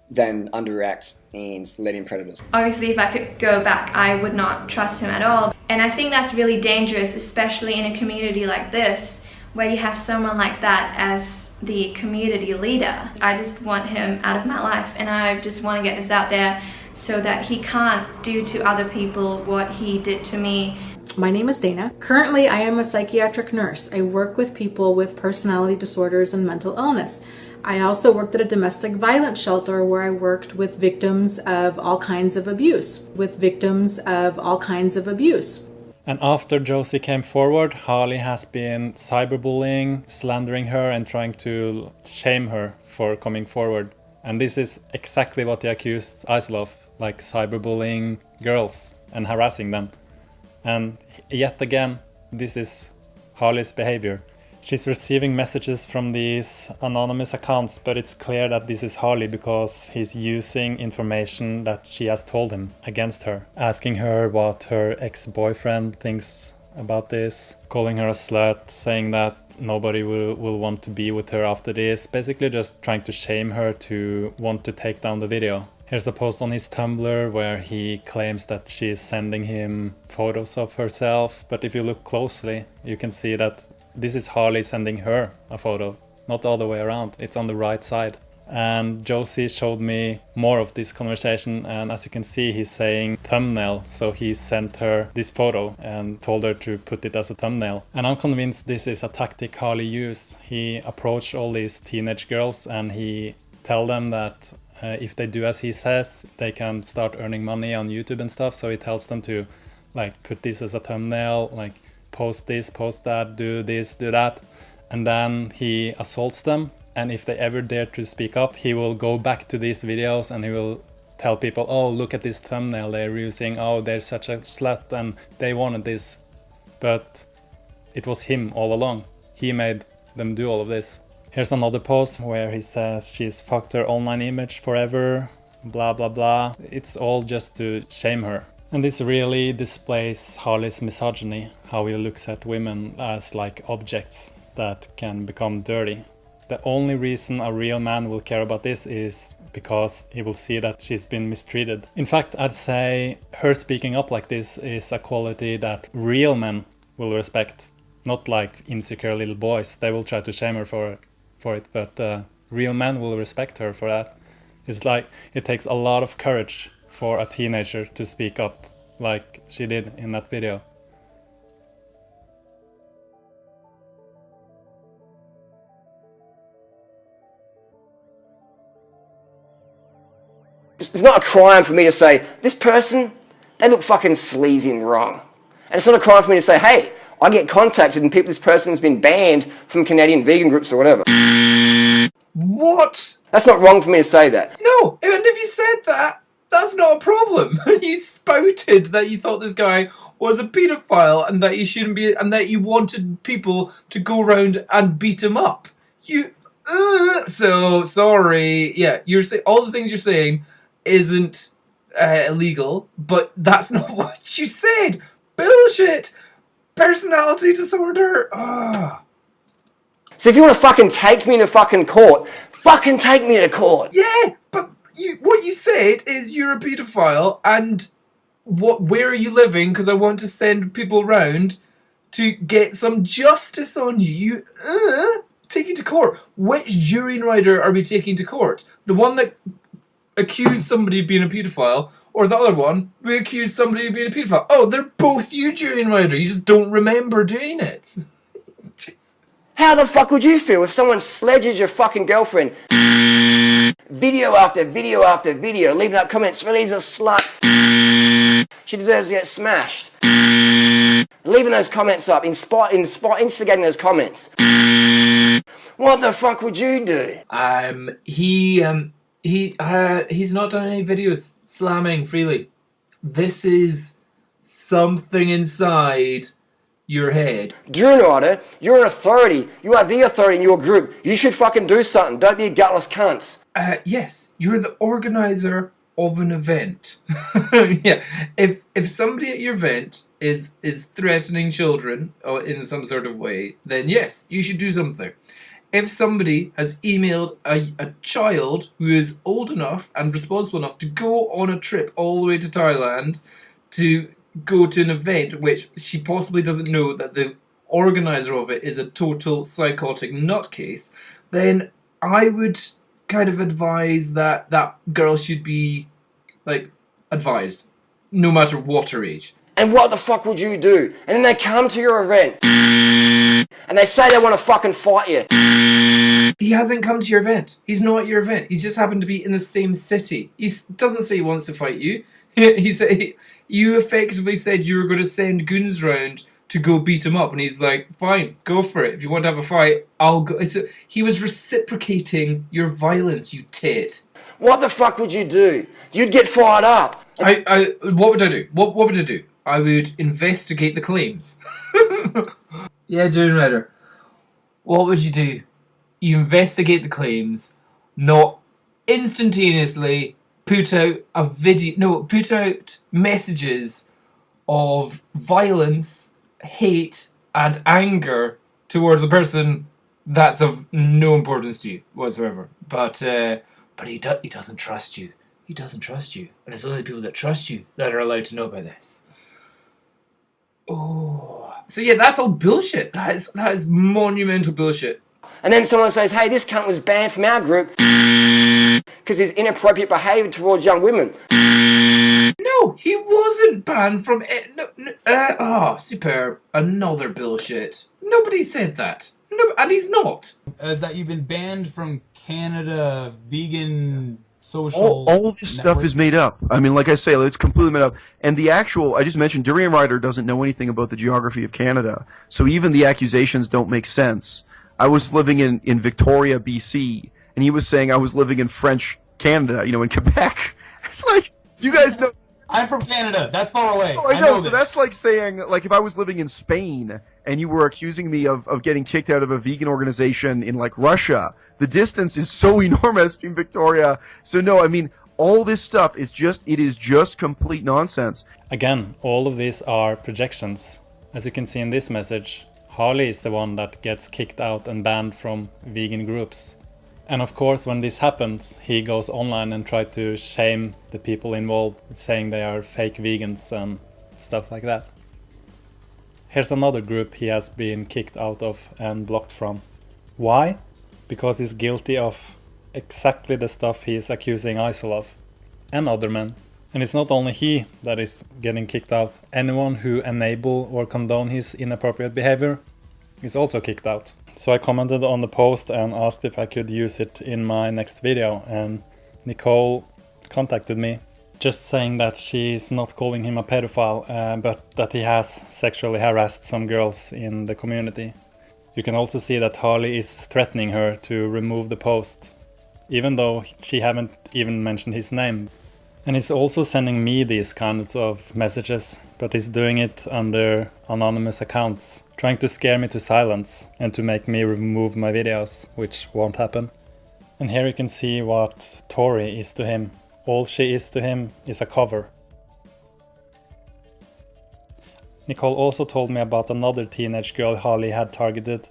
R: than underreact and let in predators.
F: Obviously, if I could go back, I would not trust him at all. And I think that's really dangerous, especially in a community like this, where you have someone like that as the community leader. I just want him out of my life, and I just want to get this out there so that he can't do to other people what he did to me.
G: My name is Dana. Currently, I am a psychiatric nurse. I work with people with personality disorders and mental illness. I also worked at a domestic violence shelter where I worked with victims of all kinds of abuse.
E: And after Josie came forward, Harley has been cyberbullying, slandering her and trying to shame her for coming forward. And this is exactly what he accused Isel of, cyberbullying girls and harassing them. And yet again, this is Harley's behavior. She's receiving messages from these anonymous accounts, but it's clear that this is Harley because he's using information that she has told him against her, asking her what her ex-boyfriend thinks about this, calling her a slut, saying that nobody will want to be with her after this, basically just trying to shame her to want to take down the video. Here's a post on his Tumblr where he claims that she is sending him photos of herself, but if you look closely, you can see that this is Harley sending her a photo, not all the way around, it's on the right side. And Josie showed me more of this conversation, and as you can see, he's saying thumbnail, so he sent her this photo and told her to put it as a thumbnail. And I'm convinced this is a tactic Harley used. He approached all these teenage girls and he tell them that if they do as he says, they can start earning money on YouTube and stuff. So he tells them to put this as a thumbnail, post this, post that, do this, do that. And then he assaults them. And if they ever dare to speak up, he will go back to these videos and he will tell people, oh, look at this thumbnail they're using. Oh, they're such a slut and they wanted this. But it was him all along. He made them do all of this. Here's another post where he says she's fucked her online image forever, blah blah blah. It's all just to shame her. And this really displays Harley's misogyny, how he looks at women as like objects that can become dirty. The only reason a real man will care about this is because he will see that she's been mistreated. In fact, I'd say her speaking up like this is a quality that real men will respect. Not like insecure little boys. They will try to shame her for it, but real men will respect her for that. It's like it takes a lot of courage for a teenager to speak up like she did in that video.
H: It's not a crime for me to say, this person, they look fucking sleazy and wrong. And it's not a crime for me to say, hey, I get contacted and this person's been banned from Canadian vegan groups or whatever.
B: What?
H: That's not wrong for me to say that.
B: No, and if you said that, that's not a problem. You spouted that you thought this guy was a paedophile and that he shouldn't be, and that you wanted people to go around and beat him up. So sorry. Yeah, you're saying all the things you're saying isn't illegal, but that's not what you said. Bullshit. Personality disorder.
H: So if you want to fucking take me to fucking court, fucking take me to court.
B: Yeah, but what you said is you're a paedophile and where are you living? Because I want to send people around to get some justice on you. Take you to court. Which Durianrider are we taking to court? The one that accused somebody of being a paedophile, or the other one, we accused somebody of being a paedophile? Oh, they're both you, Durianrider. You just don't remember doing it.
H: How the fuck would you feel if someone sledges your fucking girlfriend? Video after video after video, leaving up comments, Riley's a slut. She deserves to get smashed. Leaving those comments up, instigating those comments. What the fuck would you do?
B: He's not done any videos slamming freely. This is something inside your head.
H: Durianrider, you're an authority. You are the authority in your group. You should fucking do something. Don't be a gutless cunt.
B: Yes, you're the organizer of an event. Yeah, if somebody at your event is threatening children in some sort of way, then yes, you should do something. If somebody has emailed a child who is old enough and responsible enough to go on a trip all the way to Thailand to go to an event which she possibly doesn't know that the organizer of it is a total psychotic nutcase, then I would kind of advise that that girl should be, like, advised, no matter what her age.
H: And what the fuck would you do? And then they come to your event and they say they want to fucking fight you.
B: He hasn't come to your event. He's not at your event. He's just happened to be in the same city. He doesn't say he wants to fight you. He said you effectively said you were going to send goons round to go beat him up, and he's like, "Fine, go for it. If you want to have a fight, I'll go." He was reciprocating your violence, you tit.
H: What the fuck would you do? You'd get fired up.
B: What would I do? What would I do? I would investigate the claims. Yeah, Durianrider. What would you do? You investigate the claims, not instantaneously put out a video. No, put out messages of violence, hate, and anger towards a person that's of no importance to you whatsoever. But he doesn't trust you. He doesn't trust you, and it's only people that trust you that are allowed to know about this. Oh, so yeah, that's all bullshit. That is monumental bullshit.
H: And then someone says, "Hey, this cunt was banned from our group because his inappropriate behaviour towards young women."
B: No, he wasn't banned from it. No, superb. Another bullshit. Nobody said that. No, and he's not.
C: Is that you've been banned from Canada, vegan, social...
A: All of this stuff is made up. I mean, like I say, it's completely made up. And the actual, I just mentioned, Durianrider doesn't know anything about the geography of Canada. So even the accusations don't make sense. I was living in Victoria, BC, and he was saying I was living in French Canada, in Quebec. It's like, you guys know
C: I'm from Canada. That's far away.
A: Oh, I know. So
C: this.
A: that's like saying, like, if I was living in Spain and you were accusing me of getting kicked out of a vegan organization in, like, Russia, the distance is so enormous between Victoria. So, no, I mean, all this stuff is just complete nonsense.
E: Again, all of these are projections. As you can see in this message, Harley is the one that gets kicked out and banned from vegan groups. And of course, when this happens, he goes online and tries to shame the people involved, saying they are fake vegans and stuff like that. Here's another group he has been kicked out of and blocked from. Why? Because he's guilty of exactly the stuff he is accusing Isol of, and other men. And it's not only he that is getting kicked out. Anyone who enable or condone his inappropriate behavior is also kicked out. So I commented on the post and asked if I could use it in my next video, and Nicole contacted me, just saying that she's not calling him a pedophile, but that he has sexually harassed some girls in the community. You can also see that Harley is threatening her to remove the post, even though she haven't even mentioned his name. And he's also sending me these kinds of messages, but he's doing it under anonymous accounts, trying to scare me to silence and to make me remove my videos, which won't happen. And here you can see what Tori is to him. All she is to him is a cover. Nicole also told me about another teenage girl Harley had targeted.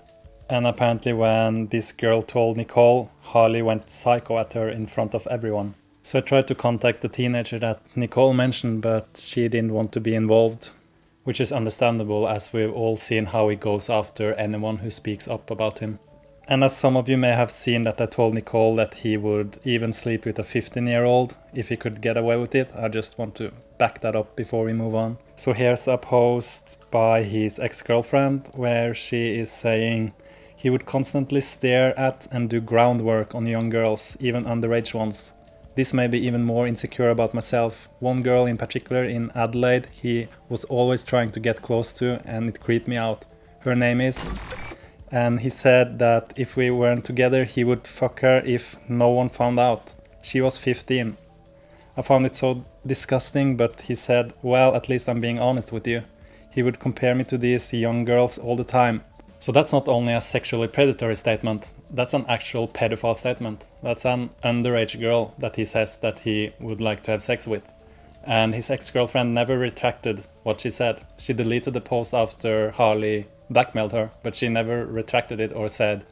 E: And apparently when this girl told Nicole, Harley went psycho at her in front of everyone. So I tried to contact the teenager that Nicole mentioned, but she didn't want to be involved, which is understandable as we've all seen how he goes after anyone who speaks up about him. And as some of you may have seen that I told Nicole that he would even sleep with a 15-year-old if he could get away with it, I just want to back that up before we move on. So here's a post by his ex-girlfriend where she is saying he would constantly stare at and do groundwork on young girls, even underage ones. This made me even more insecure about myself. One girl in particular in Adelaide he was always trying to get close to, and it creeped me out. Her name is... And he said that if we weren't together he would fuck her if no one found out. She was 15. I found it so disgusting, but he said, well, at least I'm being honest with you. He would compare me to these young girls all the time. So that's not only a sexually predatory statement, that's an actual pedophile statement. That's an underage girl that he says that he would like to have sex with. And his ex-girlfriend never retracted what she said. She deleted the post after Harley blackmailed her, but she never retracted it or said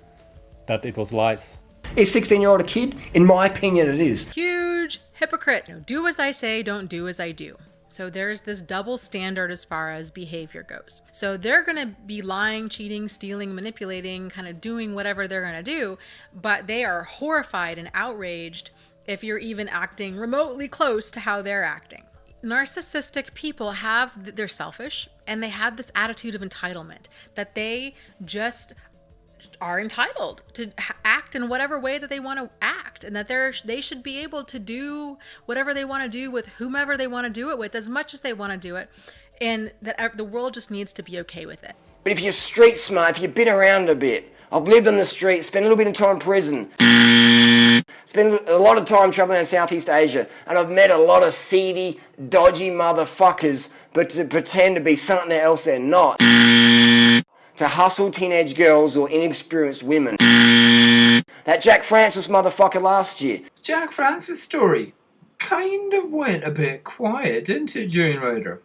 E: that it was lies.
H: Is 16-year-old a kid? In my opinion, it is.
J: Huge hypocrite. Do as I say, don't do as I do. So there's this double standard as far as behavior goes. So they're going to be lying, cheating, stealing, manipulating, kind of doing whatever they're going to do, but they are horrified and outraged if you're even acting remotely close to how they're acting. Narcissistic people they're selfish, and they have this attitude of entitlement that they just are entitled to act in whatever way that they want to act, and that they should be able to do whatever they want to do with whomever they want to do it with as much as they want to do it, and that the world just needs to be okay with it.
H: But if you're street smart, if you've been around a bit, I've lived on the street, spent a little bit of time in prison, spent a lot of time traveling in Southeast Asia, and I've met a lot of seedy, dodgy motherfuckers, but to pretend to be something else they're not. To hustle teenage girls or inexperienced women. That Jack Francis motherfucker last year.
B: Jack Francis story kind of went a bit quiet, didn't it, Durianrider?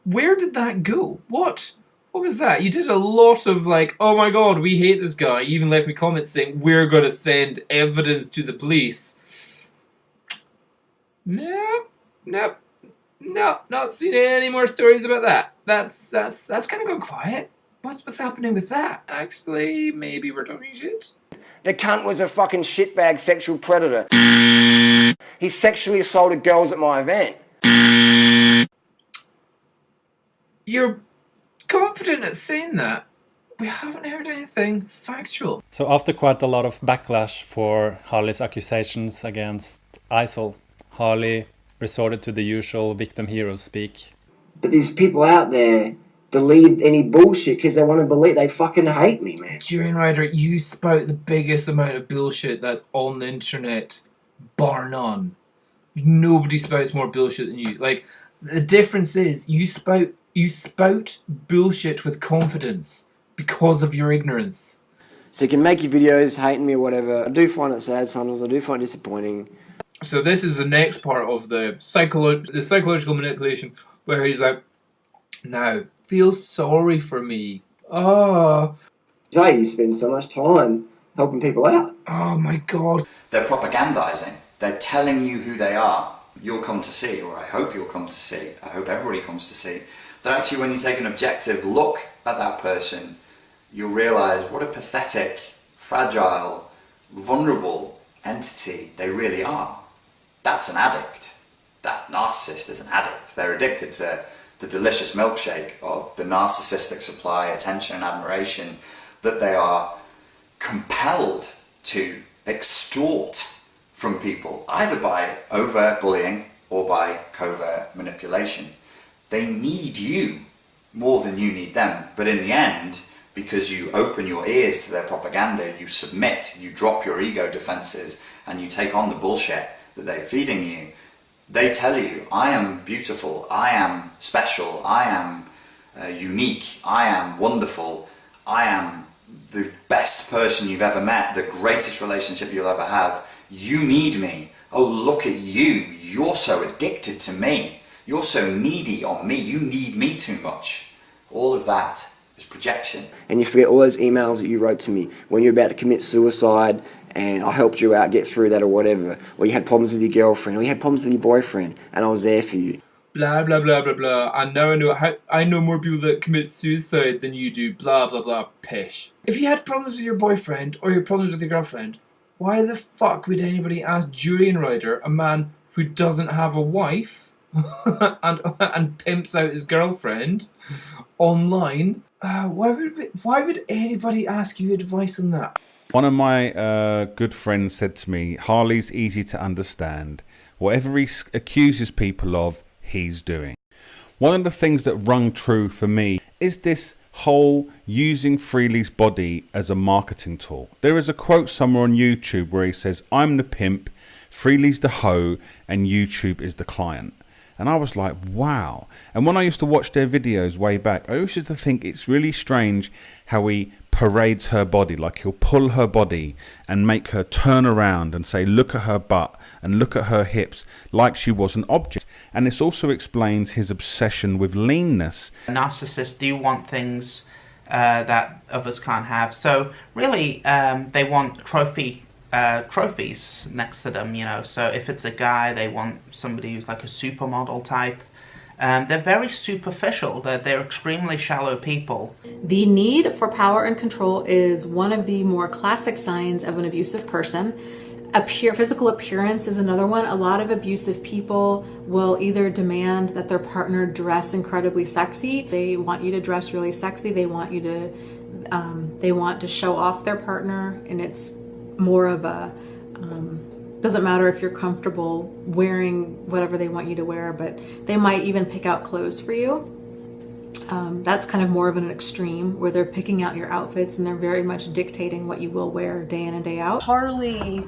B: Where did that go? What was that? You did a lot of like, oh my god, we hate this guy. You even left me comments saying, we're going to send evidence to the police. No, not seen any more stories about that. That's kind of gone quiet. What's happening with that? Actually, maybe we're talking shit.
H: The cunt was a fucking shitbag sexual predator. He sexually assaulted girls at my event.
B: You're confident at saying that? We haven't heard anything factual.
E: So after quite a lot of backlash for Harley's accusations against Isol, Harley resorted to the usual victim hero speak.
H: But there's people out there believe any bullshit because they want to believe. They fucking hate me, man.
B: Durianrider, you spout the biggest amount of bullshit that's on the internet, bar none. Nobody spouts more bullshit than you. Like, the difference is you spout bullshit with confidence because of your ignorance.
I: So you can make your videos hating me or whatever. I do find it sad sometimes. I do find it disappointing.
B: So this is the next part of the psychological manipulation, where he's like, now, feel sorry for me. Oh.
I: Say you spend so much time helping people out.
B: Oh my God.
L: They're propagandizing. They're telling you who they are. You'll come to see, or I hope you'll come to see, I hope everybody comes to see, that actually when you take an objective look at that person, you'll realise what a pathetic, fragile, vulnerable entity they really are. That's an addict. That narcissist is an addict. They're addicted to the delicious milkshake of the narcissistic supply, attention and admiration that they are compelled to extort from people, either by overt bullying or by covert manipulation. They need you more than you need them, but in the end, because you open your ears to their propaganda, you submit, you drop your ego defenses, and you take on the bullshit that they're feeding you. They tell you, I am beautiful, I am special, I am unique, I am wonderful, I am the best person you've ever met, the greatest relationship you'll ever have. You need me. Oh, look at you. You're so addicted to me. You're so needy on me. You need me too much. All of that is projection.
I: And you forget all those emails that you wrote to me when you're about to commit suicide and I helped you out, get through that or whatever. Or you had problems with your girlfriend or you had problems with your boyfriend and I was there for you.
B: Blah, blah, blah, blah, blah. And now I know more people that commit suicide than you do. Blah, blah, blah. Pish. If you had problems with your boyfriend or your problems with your girlfriend, why the fuck would anybody ask Durianrider, a man who doesn't have a wife and pimps out his girlfriend online? Why would anybody ask you advice on that?
N: One of my good friends said to me, Harley's easy to understand. Whatever he accuses people of, he's doing. One of the things that rung true for me is this whole using Freely's body as a marketing tool. There is a quote somewhere on YouTube where he says, I'm the pimp, Freely's the hoe, and YouTube is the client. And I was like, wow. And when I used to watch their videos way back, I used to think it's really strange how he parades her body. Like he'll pull her body and make her turn around and say, look at her butt and look at her hips, like she was an object. And this also explains his obsession with leanness.
W: Narcissists do want things that others can't have. So really, they want trophies next to them, you know. So if it's a guy, they want somebody who's like a supermodel type. They're very superficial. They're extremely shallow people.
G: The need for power and control is one of the more classic signs of an abusive person. Physical appearance is another one. A lot of abusive people will either demand that their partner dress incredibly sexy. They want you to dress really sexy. They want you to show off their partner, and it's more of a doesn't matter if you're comfortable wearing whatever they want you to wear, but they might even pick out clothes for you. That's kind of more of an extreme where they're picking out your outfits and they're very much dictating what you will wear day in and day out.
X: Harley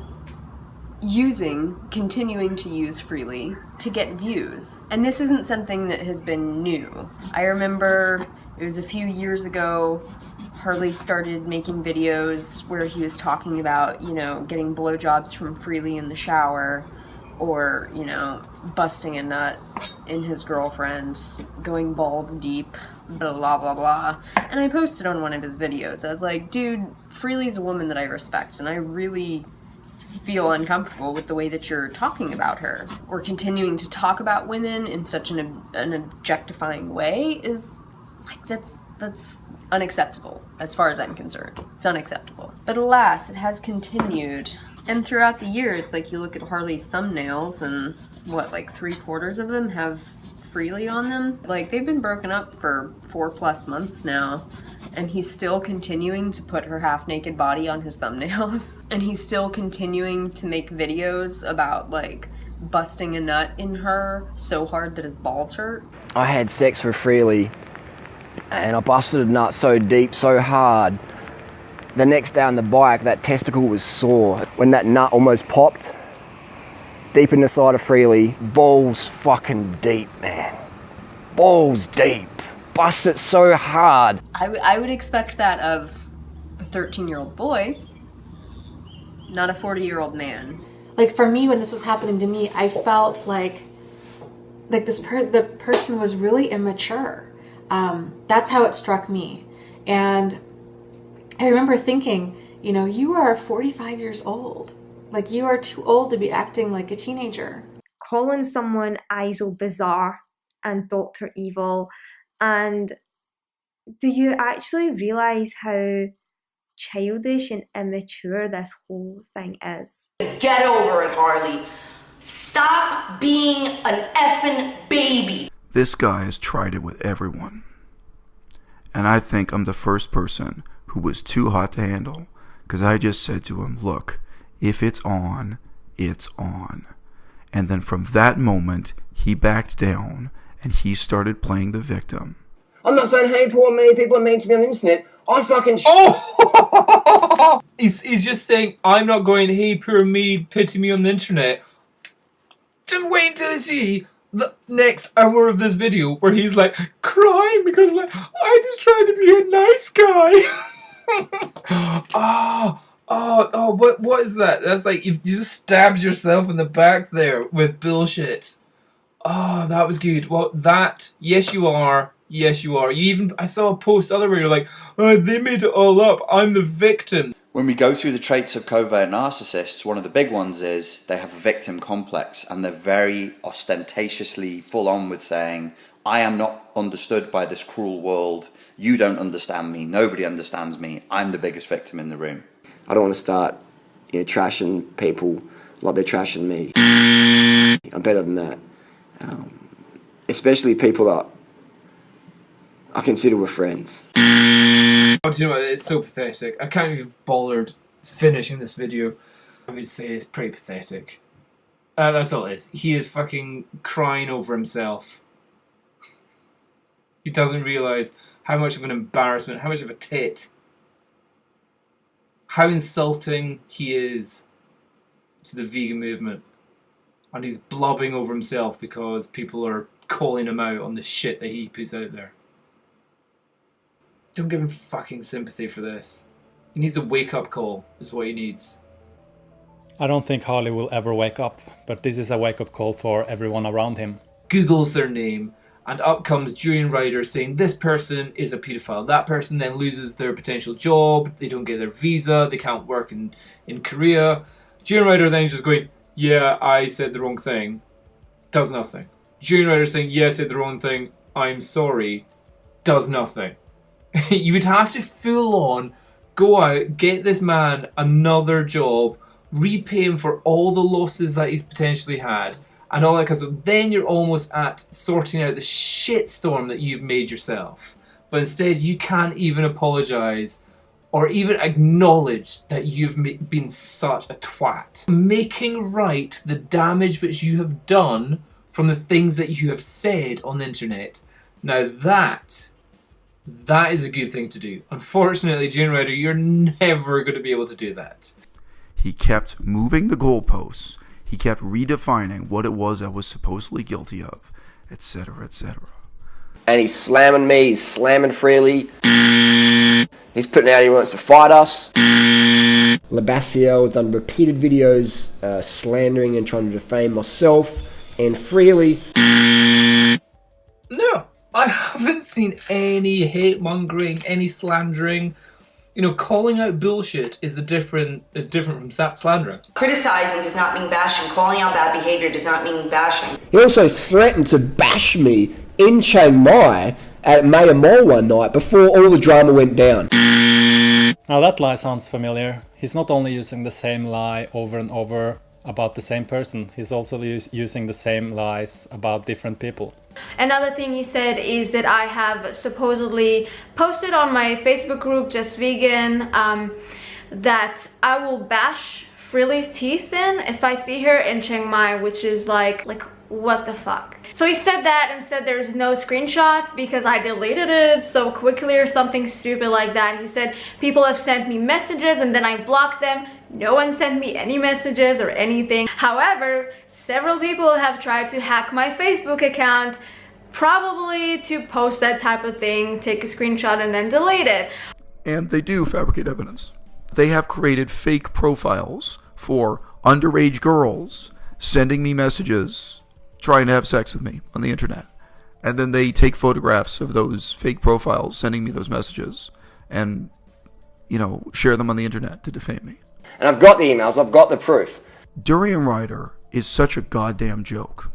X: continuing to use Freely to get views. And this isn't something that has been new. I remember it was a few years ago, Harley started making videos where he was talking about, you know, getting blowjobs from Freely in the shower, or, you know, busting a nut in his girlfriend, going balls deep, blah blah blah. And I posted on one of his videos, I was like, dude, Freely's a woman that I respect, and I really feel uncomfortable with the way that you're talking about her, or continuing to talk about women in such an objectifying way is, like, that's unacceptable as far as I'm concerned. It's unacceptable. But alas, it has continued. And throughout the year, it's like you look at Harley's thumbnails and what, like 3/4 of them have Freely on them? Like, they've been broken up for 4+ months now, and he's still continuing to put her half-naked body on his thumbnails. And he's still continuing to make videos about, like, busting a nut in her so hard that his balls hurt.
I: I had sex with Freely and I busted a nut so deep, so hard. The next day on the bike, that testicle was sore. When that nut almost popped,
H: deep in the side of Freely, balls fucking deep, man. Balls deep. Bust it so hard.
X: I would expect that of a 13-year-old boy, not a 40-year-old man.
G: Like for me, when this was happening to me, I felt like the person was really immature. That's how it struck me. And I remember thinking, you know, you are 45 years old. Like, you are too old to be acting like a teenager.
T: Calling someone Isel bizarre and Dr. Evil, and do you actually realise how childish and immature this whole thing is?
M: Get over it, Harley. Stop being an effing baby.
A: This guy has tried it with everyone. And I think I'm the first person who was too hot to handle, because I just said to him, look, if it's on, it's on. And then from that moment, he backed down and he started playing the victim.
H: I'm not saying, hey, poor me, people are mean to me on the internet. I fucking...
B: Oh! He's just saying, I'm not going, hey, poor me, pity me on the internet. Just wait until you see the next hour of this video where he's like crying because like, I just tried to be a nice guy. What is that? That's like, you just stabbed yourself in the back there with bullshit. Oh, that was good. Well, that, yes you are. Yes you are. I saw a post other where you're like, oh, they made it all up. I'm the victim.
L: When we go through the traits of covert narcissists, one of the big ones is they have a victim complex, and they're very ostentatiously full on with saying, I am not understood by this cruel world. You don't understand me. Nobody understands me. I'm the biggest victim in the room.
I: I don't want to start, trashing people like they're trashing me. I'm better than that. Especially people that I consider were friends.
B: Oh, do you know what? It's so pathetic. I can't even bothered finishing this video. I would say it's pretty pathetic. That's all it is. He is fucking crying over himself. He doesn't realise how much of an embarrassment, how much of a tit, how insulting he is to the vegan movement. And he's blubbing over himself because people are calling him out on the shit that he puts out there. Don't give him fucking sympathy for this. He needs a wake-up call, is what he needs.
E: I don't think Harley will ever wake up, but this is a wake-up call for everyone around him.
B: Googles their name, and up comes Durianrider saying this person is a paedophile. That person then loses their potential job, they don't get their visa, they can't work in Korea. Durianrider then just going, yeah, I said the wrong thing. Does nothing. Durianrider saying, yeah, I said the wrong thing, I'm sorry. Does nothing. You would have to full on go out, get this man another job, repay him for all the losses that he's potentially had, and all that, because then you're almost at sorting out the shitstorm that you've made yourself. But instead, you can't even apologise or even acknowledge that you've been such a twat. Making right the damage which you have done from the things that you have said on the internet. Now that is a good thing to do. Unfortunately, Durianrider, you're never going to be able to do that.
A: He kept moving the goalposts. He kept redefining what it was I was supposedly guilty of, etc., etc.
H: And he's slamming me, he's slamming Freely. He's putting out he wants to fight us.
I: Labassiel has done repeated videos slandering and trying to defame myself and Freely.
B: No, I haven't seen any hate mongering, any slandering. You know, calling out bullshit is different from slandering.
M: Criticizing does not mean bashing. Calling out bad behavior does not mean bashing.
I: He also threatened to bash me in Chiang Mai at Maya Mall one night before all the drama went down.
E: Now that lie sounds familiar. He's not only using the same lie over and over about the same person, he's also using the same lies about different people.
F: Another thing he said is that I have supposedly posted on my Facebook group, Just Vegan, that I will bash Freely's teeth in if I see her in Chiang Mai, which is like what the fuck? So he said that and said there's no screenshots because I deleted it so quickly or something stupid like that. He said people have sent me messages and then I blocked them. No one sent me any messages or anything. However, several people have tried to hack my Facebook account, probably to post that type of thing, take a screenshot and then delete it.
A: And they do fabricate evidence. They have created fake profiles for underage girls sending me messages trying to have sex with me on the internet. And then they take photographs of those fake profiles sending me those messages and, you know, share them on the internet to defame me.
H: And I've got the emails, I've got the proof.
A: Durianrider is such a goddamn joke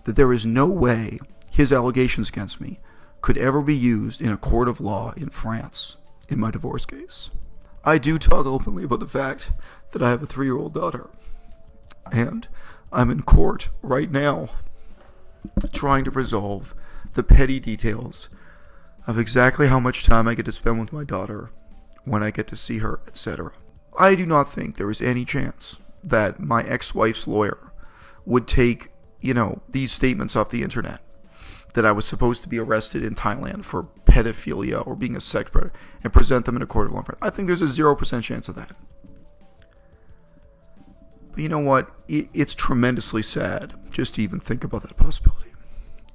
A: that there is no way his allegations against me could ever be used in a court of law in France in my divorce case. I do talk openly about the fact that I have a 3-year-old daughter, and I'm in court right now trying to resolve the petty details of exactly how much time I get to spend with my daughter, when I get to see her, etc. I do not think there is any chance that my ex-wife's lawyer would take, you know, these statements off the internet that I was supposed to be arrested in Thailand for pedophilia or being a sex predator and present them in a court of law. I think there's a 0% chance of that. But you know what? It's tremendously sad just to even think about that possibility.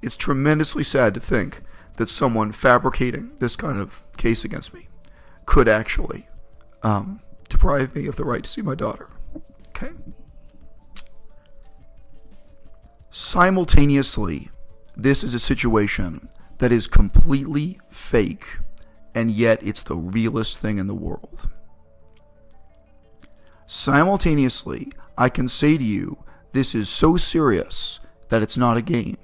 A: It's tremendously sad to think that someone fabricating this kind of case against me could actually deprive me of the right to see my daughter. Okay? Simultaneously, this is a situation that is completely fake, and yet it's the realest thing in the world. Simultaneously, I can say to you, this is so serious that it's not a game.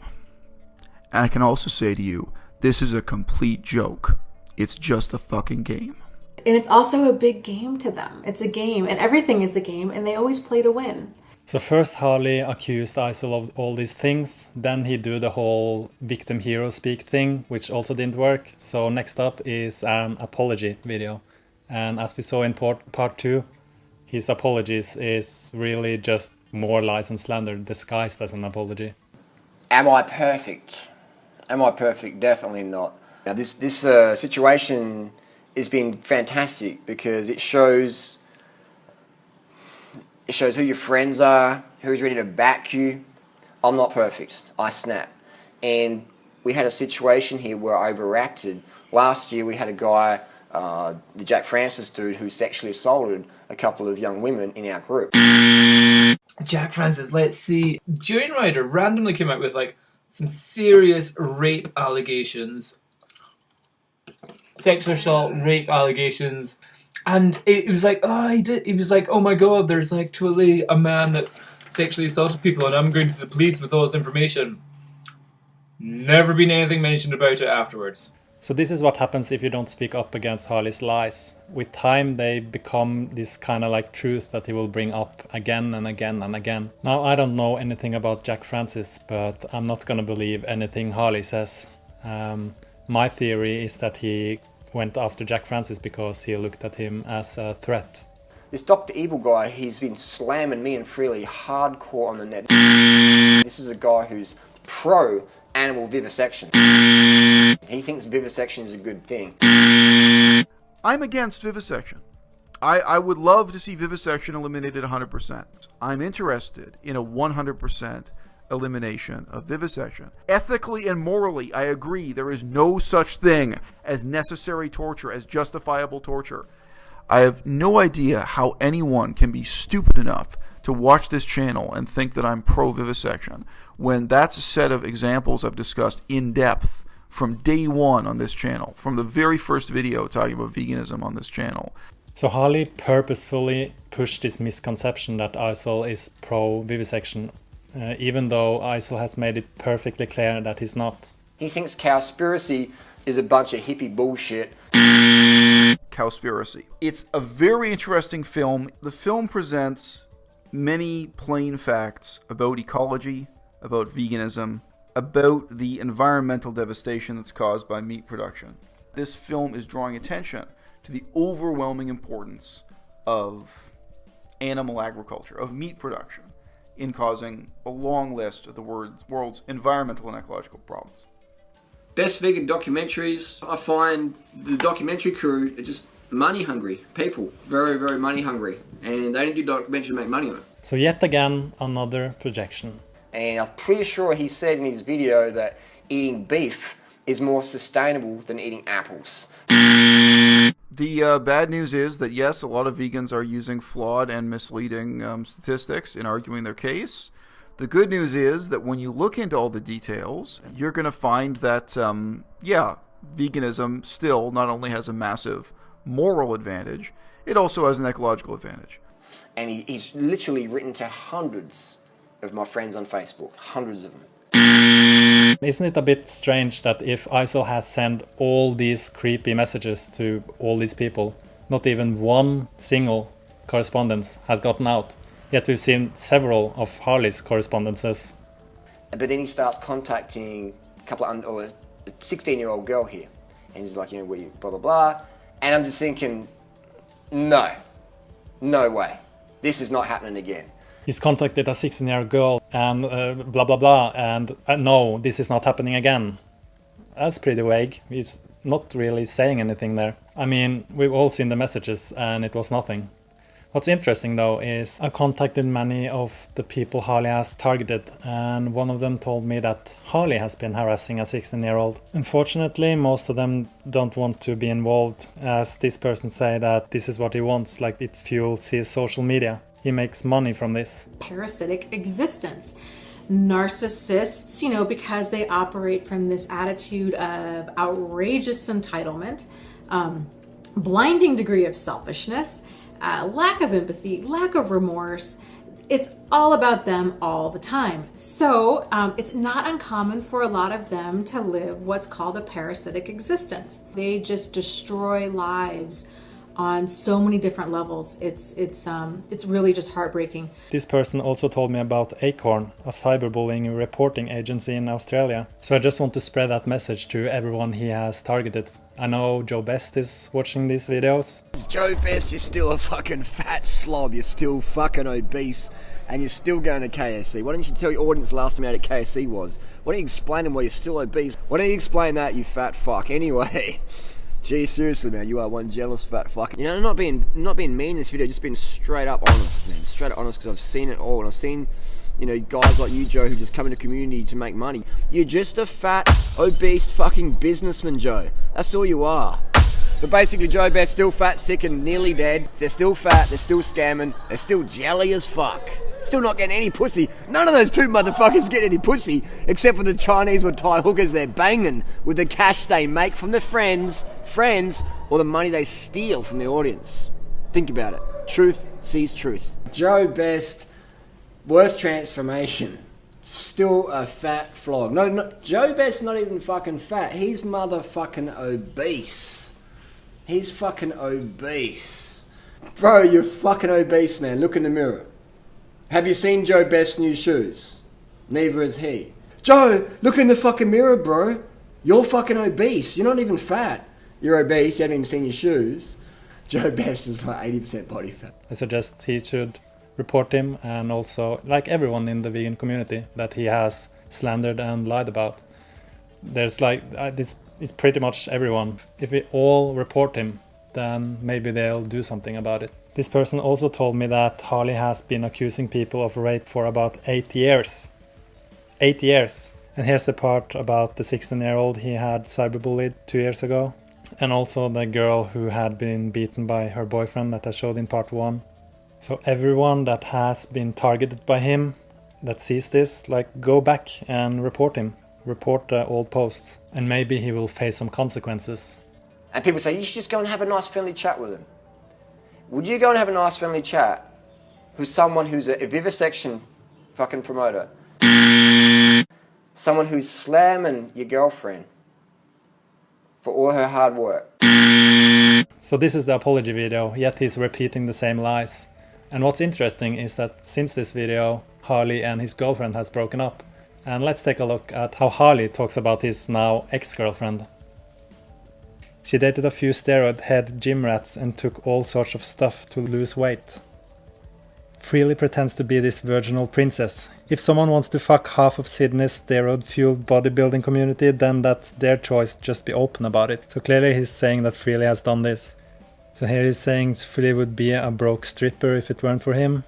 A: And I can also say to you, this is a complete joke. It's just a fucking game.
G: And it's also a big game to them. It's a game, and everything is a game, and they always play to win.
E: So first Harley accused Isol of all these things, then he do the whole victim hero speak thing, which also didn't work. So next up is an apology video. And as we saw in part 2, his apologies is really just more lies and slander disguised as an apology.
H: Am I perfect? Am I perfect? Definitely not. Now this situation has been fantastic because it shows who your friends are, who's ready to back you. I'm not perfect. I snap. And we had a situation here where I overreacted. Last year we had a guy, the Jack Francis dude, who sexually assaulted a couple of young women in our group.
B: Jack Francis, let's see. Durianrider randomly came out with like some serious rape allegations. Sexual assault, rape allegations. And it was like, it was like, oh my god, there's like totally a man that's sexually assaulted people and I'm going to the police with all this information. Never been anything mentioned about it afterwards.
E: So this is what happens if you don't speak up against Harley's lies. With time they become this kind of like truth that he will bring up again and again and again. Now I don't know anything about Jack Francis, but I'm not gonna believe anything Harley says. My theory is that he went after Jack Francis because he looked at him as a threat.
H: This Dr. Evil guy, he's been slamming me and Freely hardcore on the net. This is a guy who's pro animal vivisection. He thinks vivisection is a good thing.
A: I'm against vivisection. I would love to see vivisection eliminated 100%. I'm interested in a 100% elimination of vivisection. Ethically and morally, I agree there is no such thing as necessary torture, as justifiable torture. I have no idea how anyone can be stupid enough to watch this channel and think that I'm pro-vivisection, when that's a set of examples I've discussed in depth from day one on this channel, from the very first video talking about veganism on this channel.
E: So Harley purposefully pushed this misconception that Isol is pro-vivisection, even though Isol has made it perfectly clear that he's not.
H: He thinks Cowspiracy is a bunch of hippie bullshit.
A: Cowspiracy. It's a very interesting film. The film presents many plain facts about ecology, about veganism, about the environmental devastation that's caused by meat production. This film is drawing attention to the overwhelming importance of animal agriculture, of meat production, in causing a long list of the world's environmental and ecological problems.
I: Best vegan documentaries. I find the documentary crew are just money hungry people. Very, very money hungry. And they don't do documentaries to make money on it.
E: So yet again, another projection.
H: And I'm pretty sure he said in his video that eating beef is more sustainable than eating apples.
A: The bad news is that yes, a lot of vegans are using flawed and misleading statistics in arguing their case. The good news is that when you look into all the details, you're going to find that, veganism still not only has a massive moral advantage, it also has an ecological advantage.
H: And he's literally written to hundreds of my friends on Facebook, hundreds of them.
E: Isn't it a bit strange that if ISIL has sent all these creepy messages to all these people, not even one single correspondence has gotten out? Yet we've seen several of Harley's correspondences.
H: But then he starts contacting a 16-year-old girl here. And he's like, blah, blah, blah. And I'm just thinking, no way. This is not happening again.
E: He's contacted a 16-year-old girl and blah blah blah, and no, this is not happening again. That's pretty vague. He's not really saying anything there. I mean, we've all seen the messages and it was nothing. What's interesting though is I contacted many of the people Harley has targeted, and one of them told me that Harley has been harassing a 16-year-old. Unfortunately, most of them don't want to be involved, as this person say that this is what he wants, like it fuels his social media. He makes money from this.
G: Parasitic existence. Narcissists, because they operate from this attitude of outrageous entitlement, blinding degree of selfishness, lack of empathy, lack of remorse. It's all about them all the time. So it's not uncommon for a lot of them to live what's called a parasitic existence. They just destroy lives on so many different levels. It's really just heartbreaking.
E: This person also told me about Acorn, a cyberbullying reporting agency in Australia. So I just want to spread that message to everyone he has targeted. I know Joe Best is watching these videos.
R: Joe Best, you're still a fucking fat slob. You're still fucking obese. And you're still going to KFC. Why don't you tell your audience the last time you ate at KFC was? Why don't you explain to them why you're still obese? Why don't you explain that, you fat fuck? Anyway. Gee, seriously, man, you are one jealous fat fuck. I'm not being mean in this video, just being straight up honest, man. Straight up honest, because I've seen it all. And I've seen, guys like you, Joe, who just come into community to make money. You're just a fat, obese fucking businessman, Joe. That's all you are. But basically, Joe Best's still fat, sick, and nearly dead. They're still fat, they're still scamming, they're still jelly as fuck. Still not getting any pussy. None of those two motherfuckers get any pussy, except for the Chinese or Thai hookers they're banging with the cash they make from their friends, or the money they steal from the audience. Think about it. Truth sees truth.
I: Joe Best, worst transformation. Still a fat flog. No, Joe Best's not even fucking fat. He's motherfucking obese. He's fucking obese. Bro, you're fucking obese, man. Look in the mirror. Have you seen Joe Best's new shoes? Neither has he. Joe, look in the fucking mirror, bro. You're fucking obese. You're not even fat. You're obese. You haven't even seen your shoes. Joe Best is like 80% body fat.
E: I suggest he should report him, and also, like everyone in the vegan community that he has slandered and lied about. There's this is pretty much everyone. If we all report him, then maybe they'll do something about it. This person also told me that Harley has been accusing people of rape for about 8 years. 8 years. And here's the part about the 16-year-old he had cyberbullied 2 years ago. And also the girl who had been beaten by her boyfriend that I showed in part 1. So everyone that has been targeted by him, that sees this, go back and report him. Report the old posts. And maybe he will face some consequences.
H: And people say, you should just go and have a nice friendly chat with him. Would you go and have a nice friendly chat with someone who's a vivisection fucking promoter? Someone who's slamming your girlfriend for all her hard work.
E: So this is the apology video, yet he's repeating the same lies. And what's interesting is that since this video, Harley and his girlfriend has broken up. And let's take a look at how Harley talks about his now ex-girlfriend. She dated a few steroid-head gym rats and took all sorts of stuff to lose weight. Freely pretends to be this virginal princess. If someone wants to fuck half of Sydney's steroid-fueled bodybuilding community, then that's their choice, just be open about it. So clearly he's saying that Freely has done this. So here he's saying Freely would be a broke stripper if it weren't for him.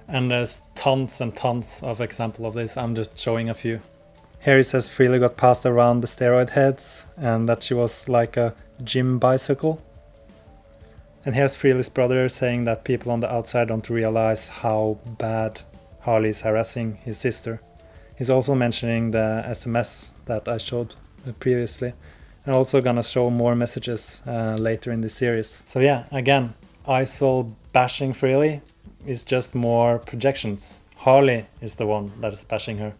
E: And there's tons and tons of examples of this, I'm just showing a few. Here he says Freely got passed around the steroid heads and that she was like a gym bicycle. And here's Freely's brother saying that people on the outside don't realize how bad Harley is harassing his sister. He's also mentioning the SMS that I showed previously. And also gonna show more messages later in the series. So yeah, again, Isol bashing Freely is just more projections. Harley is the one that is bashing her.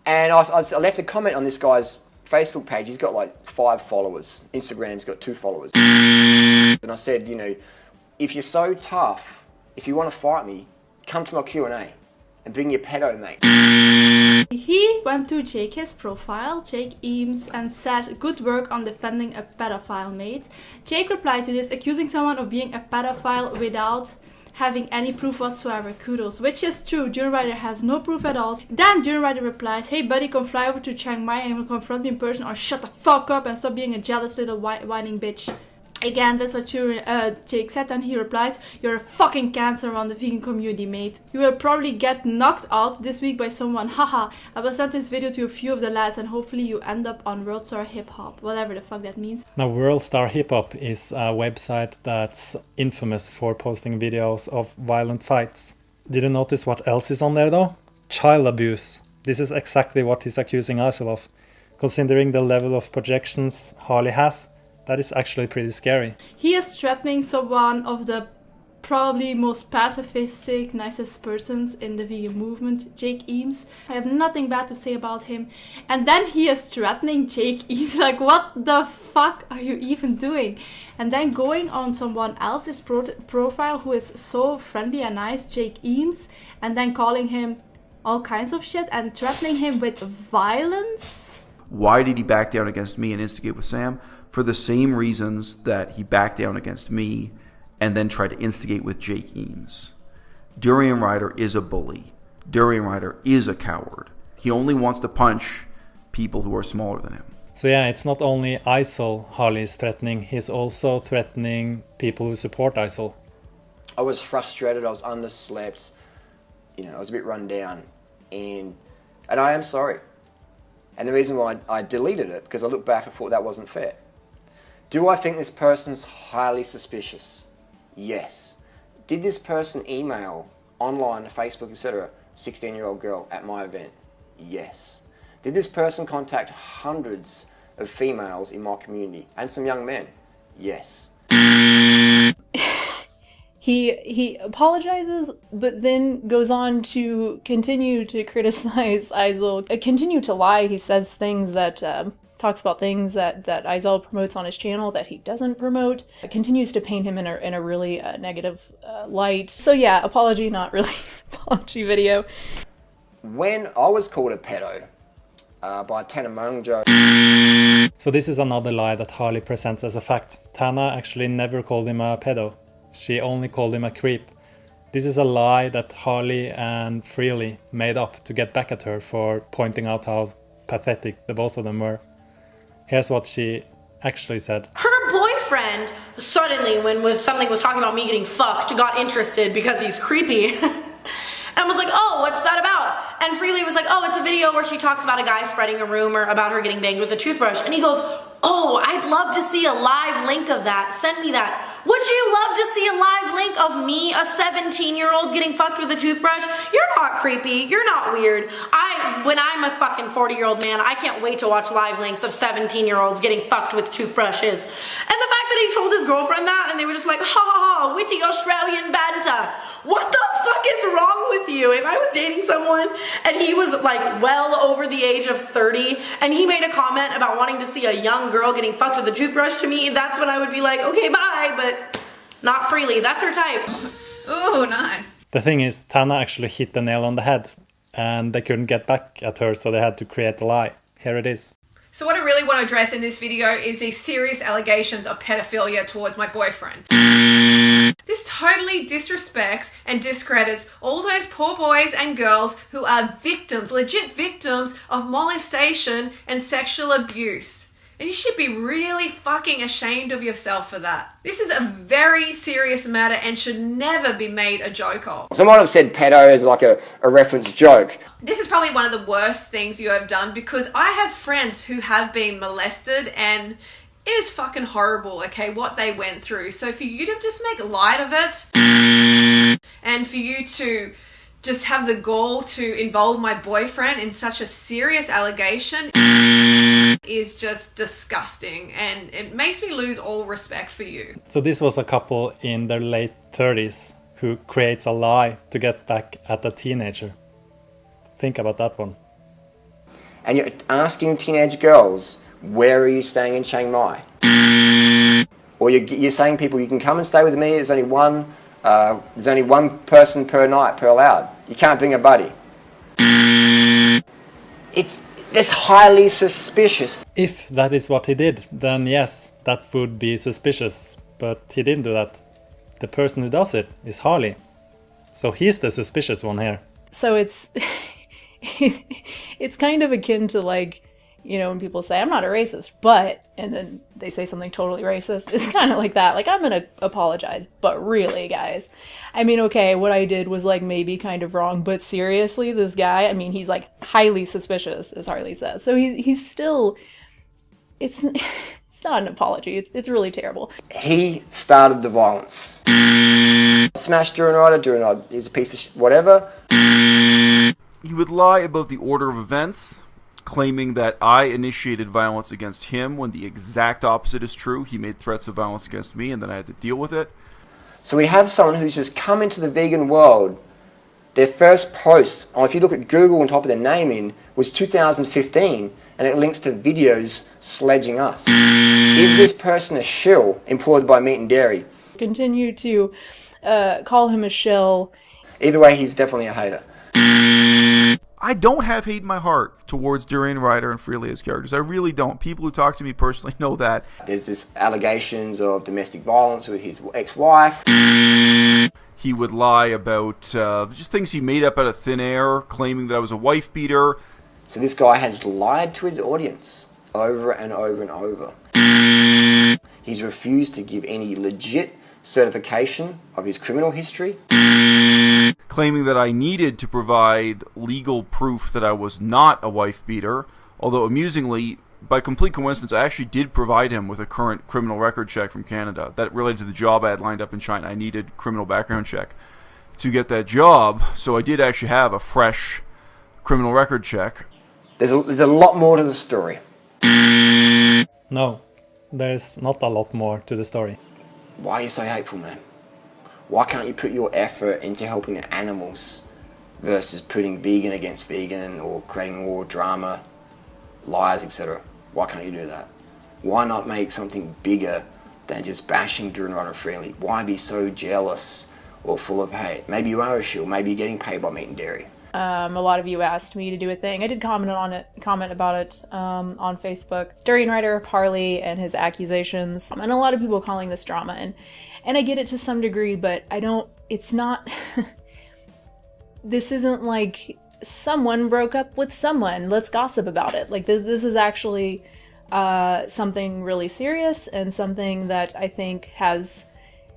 H: And I left a comment on this guy's Facebook page. He's got like 5 followers. Instagram's got 2 followers. And I said, you know, if you're so tough, if you want to fight me, come to my Q&A and bring your pedo mate.
P: He went to Jake's profile, Jake Eames, and said, "Good work on defending a pedophile, mate." Jake replied to this, accusing someone of being a pedophile without having any proof whatsoever. Kudos. Which is true, Durianrider has no proof at all. Then Durianrider replies, "Hey buddy, come fly over to Chiang Mai and confront me in person, or shut the fuck up and stop being a jealous little whining bitch." Again, that's what Jake said, and he replied, "You're a fucking cancer on the vegan community, mate. You will probably get knocked out this week by someone. Haha. I will send this video to a few of the lads and hopefully you end up on World Star Hip Hop." Whatever the fuck that means.
E: Now, World Star Hip Hop is a website that's infamous for posting videos of violent fights. Did you notice what else is on there though? Child abuse. This is exactly what he's accusing Isol of. Considering the level of projections Harley has, that is actually pretty scary.
P: He is threatening someone of the probably most pacifistic, nicest persons in the vegan movement, Jake Eames. I have nothing bad to say about him. And then he is threatening Jake Eames. Like, what the fuck are you even doing? And then going on someone else's profile who is so friendly and nice, Jake Eames, and then calling him all kinds of shit and threatening him with violence.
A: Why did he back down against me and instigate with Sam? For the same reasons that he backed down against me and then tried to instigate with Jake Eames. Durianrider is a bully. Durianrider is a coward. He only wants to punch people who are smaller than him.
E: So yeah, it's not only Isol Harley is threatening, he's also threatening people who support Isol.
H: I was frustrated, I was underslept, you know, I was a bit run down, and I am sorry. And the reason why I deleted it, because I looked back and thought that wasn't fair. Do I think this person's highly suspicious? Yes. Did this person email online, Facebook, etc., 16-year-old girl at my event? Yes. Did this person contact hundreds of females in my community and some young men? Yes.
Q: He apologizes, but then goes on to continue to criticize Isol, continue to lie. He says things that talks about things that Isol promotes on his channel that he doesn't promote. Continues to paint him in a really negative light. So yeah, apology, not really apology video.
H: When I was called a pedo by Tana Mungjo.
E: So this is another lie that Harley presents as a fact. Tana actually never called him a pedo. She only called him a creep. This is a lie that Harley and Freely made up to get back at her for pointing out how pathetic the both of them were. Here's what she actually said.
S: Her boyfriend suddenly, when something was talking about me getting fucked, got interested because he's creepy. And was like, "Oh, what's that about?" And Freely was like, "Oh, it's a video where she talks about a guy spreading a rumor about her getting banged with a toothbrush." And he goes, "Oh, I'd love to see a live link of that. Send me that." Would you love to see a live link of me, a 17-year-old, getting fucked with a toothbrush? You're not creepy. You're not weird. When I'm a fucking 40-year-old man, I can't wait to watch live links of 17-year-olds getting fucked with toothbrushes. And the fact that he told his girlfriend that, and they were just like, "Ha ha ha, witty Australian banter." What the fuck is wrong with you? If I was dating someone and he was like well over the age of 30 and he made a comment about wanting to see a young girl getting fucked with a toothbrush, to me, that's when I would be like, okay, bye, but not Freely. That's her type.
X: Ooh, nice.
E: The thing is, Tana actually hit the nail on the head and they couldn't get back at her, so they had to create a lie. Here it is.
D: So what I really want to address in this video is these serious allegations of pedophilia towards my boyfriend. This totally completely disrespects and discredits all those poor boys and girls who are victims, legit victims of molestation and sexual abuse. And you should be really fucking ashamed of yourself for that. This is a very serious matter and should never be made a joke of.
H: Someone have said pedo as like a reference joke.
D: This is probably one of the worst things you have done, because I have friends who have been molested and it is fucking horrible, okay, what they went through. So for you to just make light of it and for you to just have the gall to involve my boyfriend in such a serious allegation is just disgusting, and it makes me lose all respect for you.
E: So this was a couple in their late 30s who creates a lie to get back at a teenager. Think about that one.
H: And you're asking teenage girls, where are you staying in Chiang Mai? Or you're saying people, you can come and stay with me, there's only one person per night per allowed. You can't bring a buddy. That's highly suspicious.
E: If that is what he did, then yes, that would be suspicious. But he didn't do that. The person who does it is Harley. So he's the suspicious one here.
Q: So it's it's kind of akin to, like, you know, when people say, I'm not a racist, but, and then they say something totally racist. It's kind of like that. Like, I'm going to apologize, but really, guys, I mean, okay, what I did was, like, maybe kind of wrong, but seriously, this guy, I mean, he's, like, highly suspicious, as Harley says. So he's still, it's not an apology. It's really terrible.
H: He started the violence. Smash Durianrider, he's a piece of whatever.
A: He would lie about the order of events, claiming that I initiated violence against him when the exact opposite is true. He made threats of violence against me and then I had to deal with it.
H: So we have someone who's just come into the vegan world. Their first post, if you look at Google on top of their naming, was 2015, and it links to videos sledging us. Is this person a shill employed by Meat and Dairy?
Q: Continue to call him a shill.
H: Either way, he's definitely a hater.
A: I don't have hate in my heart towards Durianrider and Freelia's characters. I really don't. People who talk to me personally know that.
H: There's this allegations of domestic violence with his ex-wife.
A: He would lie about just things he made up out of thin air, claiming that I was a wife beater.
H: So this guy has lied to his audience over and over and over. He's refused to give any legit certification of his criminal history.
A: Claiming that I needed to provide legal proof that I was not a wife beater, although amusingly, by complete coincidence, I actually did provide him with a current criminal record check from Canada that related to the job I had lined up in China. I needed criminal background check to get that job, so I did actually have a fresh criminal record check.
H: There's a lot more to the story.
E: No, there's not a lot more to the story.
H: Why are you so hateful, man? Why can't you put your effort into helping the animals versus putting vegan against vegan or creating more drama, lies, etc.? Why can't you do that? Why not make something bigger than just bashing Durianrider freely? Why be so jealous or full of hate? Maybe you are a shill, maybe you're getting paid by Meat and Dairy.
Q: A lot of you asked me to do a thing. I did comment about it on Facebook. Durianrider, Harley, and his accusations, and a lot of people calling this drama, and I get it to some degree, but it's not, this isn't like someone broke up with someone, let's gossip about it. Like, this is actually something really serious and something that I think has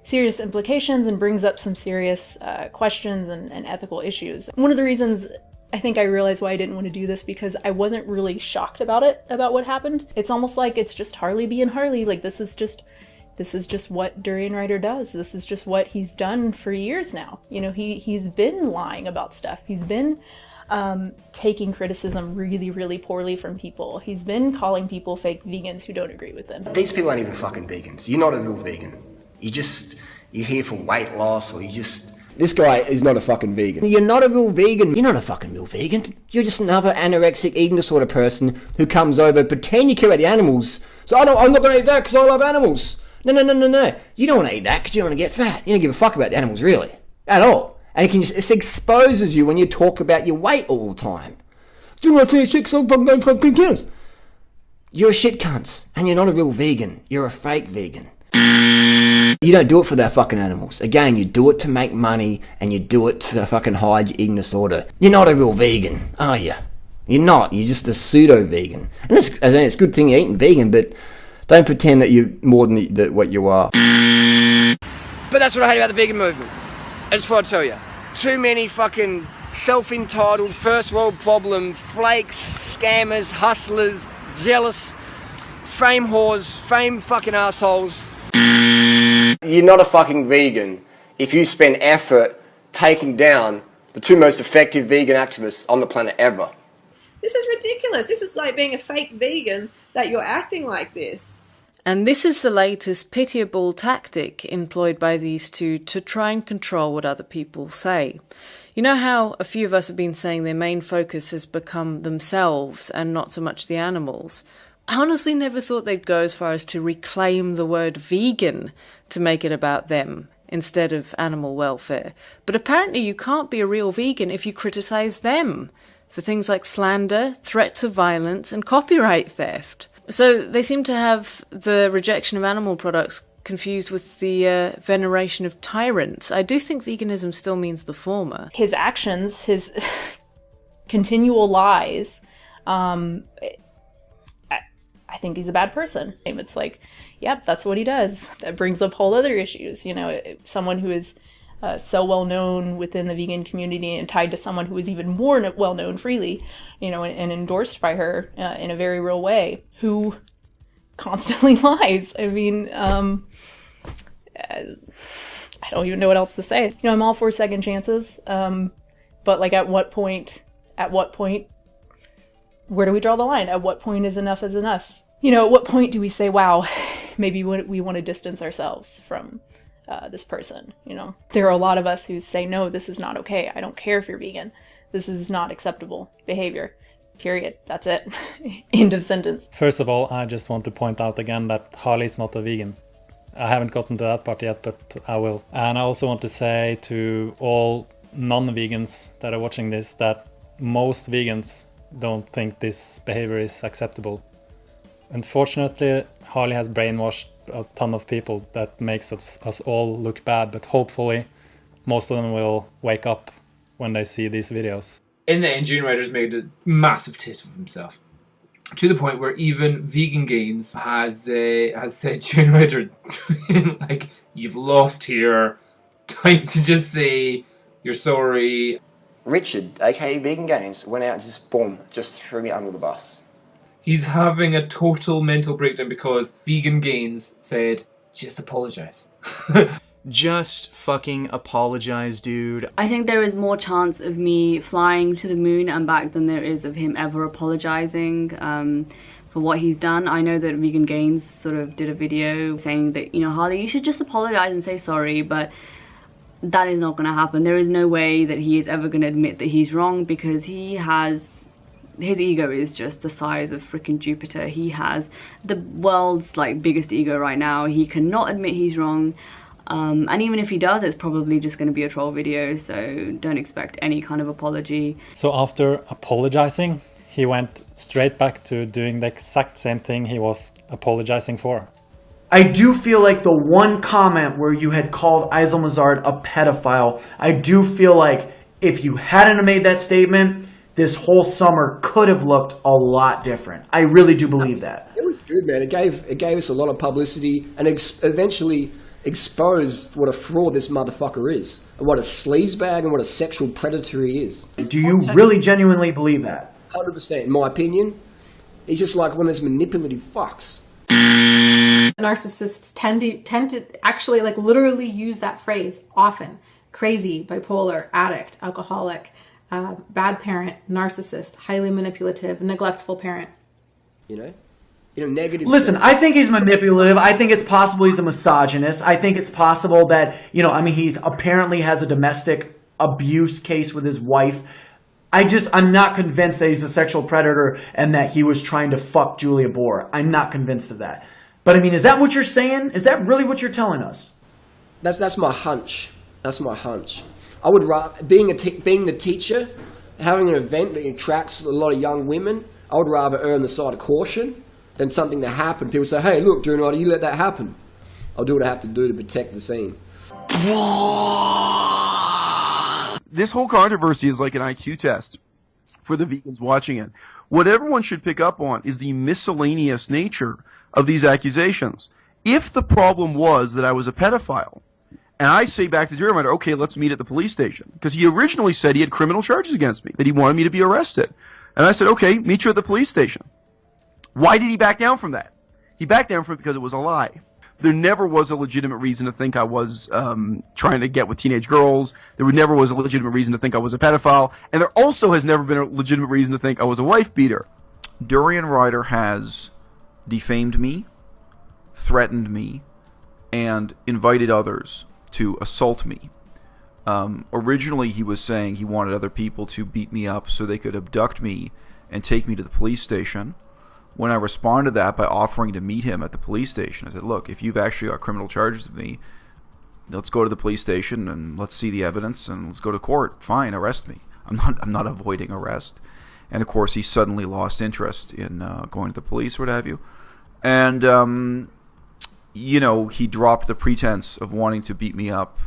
Q: serious implications and brings up some serious questions and ethical issues. One of the reasons I think I realized why I didn't want to do this, because I wasn't really shocked about what happened. It's almost like it's just Harley being Harley. Like, this is just what Durianrider does. This is just what he's done for years now. You know, he's been lying about stuff. He's been taking criticism really, really poorly from people. He's been calling people fake vegans who don't agree with him.
H: These people aren't even fucking vegans. You're not a real vegan. You're here for weight loss, or
I: This guy is not a fucking vegan. You're not a real vegan. You're not a fucking real vegan. You're just another anorexic eating disorder person who comes over, pretend you care about the animals. So I'm not going to eat that because I love animals. No. You don't want to eat that because you don't want to get fat. You don't give a fuck about the animals, really. At all. And it exposes you when you talk about your weight all the time. Do you want to eat 6 fucking kilos? You're a shit cunt. And you're not a real vegan. You're a fake vegan. You don't do it for their fucking animals. Again, you do it to make money, and you do it to fucking hide your eating disorder. You're not a real vegan, are you? You're not. You're just a pseudo-vegan. And it's a good thing you're eating vegan, but don't pretend that you're more than what you are. But that's what I hate about the vegan movement. I just thought I'd tell you. Too many fucking self-entitled, first world problem, flakes, scammers, hustlers, jealous, fame whores, fame fucking assholes.
H: You're not a fucking vegan if you spend effort taking down the two most effective vegan activists on the planet ever.
K: This is ridiculous. This is like being a fake vegan that you're acting like this.
O: And this is the latest pitiable tactic employed by these two to try and control what other people say. You know how a few of us have been saying their main focus has become themselves and not so much the animals? I honestly never thought they'd go as far as to reclaim the word vegan to make it about them instead of animal welfare. But apparently you can't be a real vegan if you criticize them for things like slander, threats of violence, and copyright theft. So they seem to have the rejection of animal products confused with the veneration of tyrants. I do think veganism still means the former.
Q: His actions, his continual lies, I think he's a bad person. It's like, yep, that's what he does. That brings up whole other issues. You know, someone who is so well known within the vegan community and tied to someone who is even more well known freely, you know, and endorsed by her in a very real way, who constantly lies. I mean, I don't even know what else to say. You know, I'm all for second chances, but like at what point, where do we draw the line? At what point is enough? You know, at what point do we say, wow, maybe we want to distance ourselves from this person, you know? There are a lot of us who say, no, this is not okay. I don't care if you're vegan. This is not acceptable behavior. Period. That's it. End of sentence.
E: First of all, I just want to point out again that Harley is not a vegan. I haven't gotten to that part yet, but I will. And I also want to say to all non-vegans that are watching this that most vegans don't think this behavior is acceptable. Unfortunately, Harley has brainwashed a ton of people that makes us all look bad, but hopefully most of them will wake up when they see these videos.
B: In the end, Durianrider's made a massive tit of himself, to the point where even Vegan Gains has said, Durianrider, like, you've lost here, time to just say you're sorry.
H: Richard, aka Vegan Gains, went out and just boom, just threw me under the bus.
B: He's having a total mental breakdown because Vegan Gains said, just apologise.
U: Just fucking apologize, dude.
V: I think there is more chance of me flying to the moon and back than there is of him ever apologizing for what he's done. I know that Vegan Gains sort of did a video saying that, you know, Harley, you should just apologize and say sorry, but that is not going to happen. There is no way that he is ever going to admit that he's wrong, because his ego is just the size of freaking Jupiter. He has the world's like biggest ego right now. He cannot admit he's wrong. And even if he does, it's probably just going to be a troll video, so don't expect any kind of apology.
E: So after apologizing, he went straight back to doing the exact same thing he was apologizing for.
Y: I do feel like the one comment where you had called Aysel Mazard a pedophile, I do feel like if you hadn't made that statement, this whole summer could have looked a lot different. I really do believe that.
I: It was good, man. It gave us a lot of publicity and eventually exposed what a fraud this motherfucker is, and what a sleazebag and what a sexual predator he is.
Y: Do you really genuinely believe that?
I: 100%, in my opinion. He's just like one of those manipulative fucks.
G: Narcissists tend to actually like literally use that phrase often. Crazy, bipolar, addict, alcoholic, bad parent, narcissist, highly manipulative, neglectful parent.
I: You know, negative.
Y: Listen, I think he's manipulative. I think it's possible he's a misogynist. I think it's possible that, he's apparently has a domestic abuse case with his wife. I'm not convinced that he's a sexual predator and that he was trying to fuck Julia Bohr. I'm not convinced of that. But is that what you're saying? Is that really what you're telling us?
I: That's my hunch. That's my hunch. I would rather, being the teacher, having an event that attracts a lot of young women, I would rather err on the side of caution than something to happen. People say, hey, look, Durianrider, you let that happen. I'll do what I have to do to protect the scene.
A: This whole controversy is like an IQ test for the vegans watching it. What everyone should pick up on is the miscellaneous nature of these accusations. If the problem was that I was a pedophile, and I say back to Durianrider, okay, let's meet at the police station, because he originally said he had criminal charges against me, that he wanted me to be arrested. And I said, okay, meet you at the police station. Why did he back down from that? He backed down from it because it was a lie. There never was a legitimate reason to think I was trying to get with teenage girls. There never was a legitimate reason to think I was a pedophile. And there also has never been a legitimate reason to think I was a wife beater. Durianrider has defamed me, threatened me, and invited others to assault me. Originally he was saying he wanted other people to beat me up so they could abduct me and take me to the police station. When I responded to that by offering to meet him at the police station, I said, look, if you've actually got criminal charges of me, let's go to the police station and let's see the evidence and let's go to court. Fine, arrest me. I'm not avoiding arrest. And of course he suddenly lost interest in going to the police or what have you. And you know, he dropped the pretense of wanting to beat me up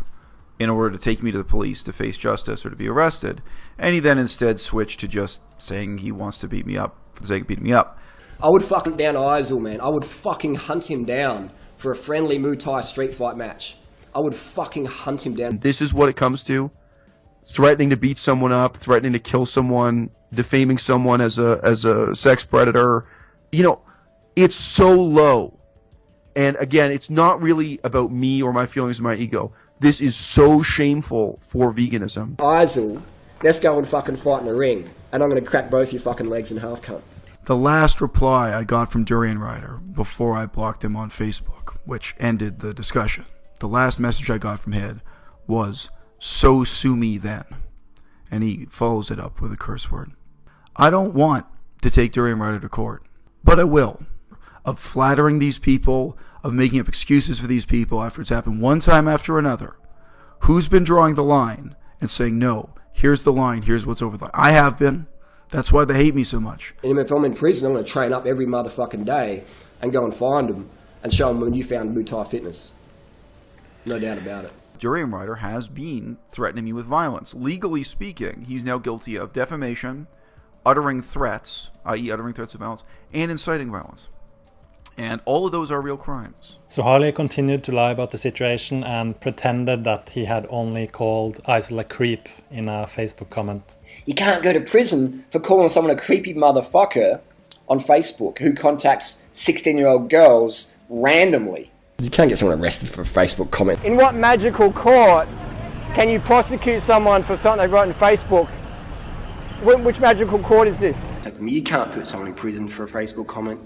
A: in order to take me to the police to face justice or to be arrested. And he then instead switched to just saying he wants to beat me up for the sake of beating me up.
I: I would fucking down Isel, man. I would fucking hunt him down for a friendly Muay Thai street fight match. I would fucking hunt him down.
A: This is what it comes to. Threatening to beat someone up, threatening to kill someone, defaming someone as a sex predator. You know, it's so low. And again, it's not really about me or my feelings or my ego. This is so shameful for veganism.
I: Isel, let's go and fucking fight in the ring. And I'm going to crack both your fucking legs in half, cunt.
A: The last reply I got from Durianrider before I blocked him on Facebook, which ended the discussion, the last message I got from him was, "So sue me then." And he follows it up with a curse word. I don't want to take Durianrider to court, but I will. Of flattering these people, of making up excuses for these people after it's happened one time after another. Who's been drawing the line and saying, no, here's the line, here's what's over the line? I have been. That's why they hate me so much.
I: And if I'm in prison, I'm going to train up every motherfucking day and go and find them and show them a newfound Muay Thai fitness. No doubt about it.
A: Durianrider has been threatening me with violence. Legally speaking, he's now guilty of defamation, uttering threats, i.e. uttering threats of violence, and inciting violence. And all of those are real crimes.
E: So Harley continued to lie about the situation and pretended that he had only called Isel a creep in a Facebook comment.
R: You can't go to prison for calling someone a creepy motherfucker on Facebook who contacts 16-year-old girls randomly.
I: You can't get someone arrested for a Facebook comment.
H: In what magical court can you prosecute someone for something they wrote on Facebook? Which magical court is this?
I: You can't put someone in prison for a Facebook comment.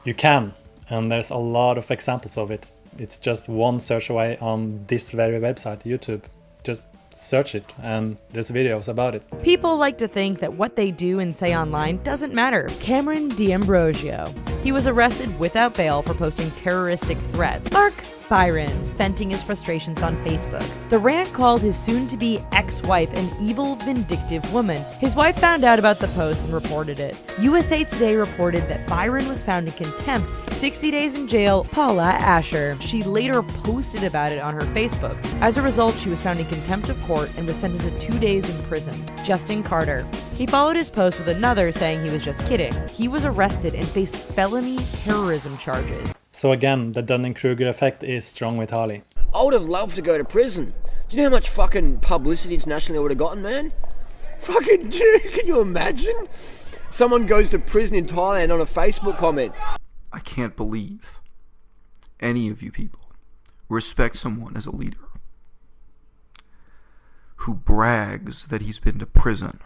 E: You can, and there's a lot of examples of it. It's just one search away on this very website, YouTube. Just search it, and there's videos about it.
C: People like to think that what they do and say online doesn't matter. Cameron D'Ambrosio. He was arrested without bail for posting terroristic threats. Mark Byron, venting his frustrations on Facebook. The rant called his soon-to-be ex-wife an evil, vindictive woman. His wife found out about the post and reported it. USA Today reported that Byron was found in contempt, 60 days in jail. Paula Asher. She later posted about it on her Facebook. As a result, she was found in contempt of court and was sentenced to 2 days in prison. Justin Carter. He followed his post with another saying he was just kidding. He was arrested and faced felony terrorism charges.
E: So again, the Dunning-Kruger effect is strong with Harley.
I: I would have loved to go to prison. Do you know how much fucking publicity internationally I would have gotten, man? Fucking dude, can you imagine? Someone goes to prison in Thailand on a Facebook comment.
A: I can't believe any of you people respect someone as a leader who brags that he's been to prison.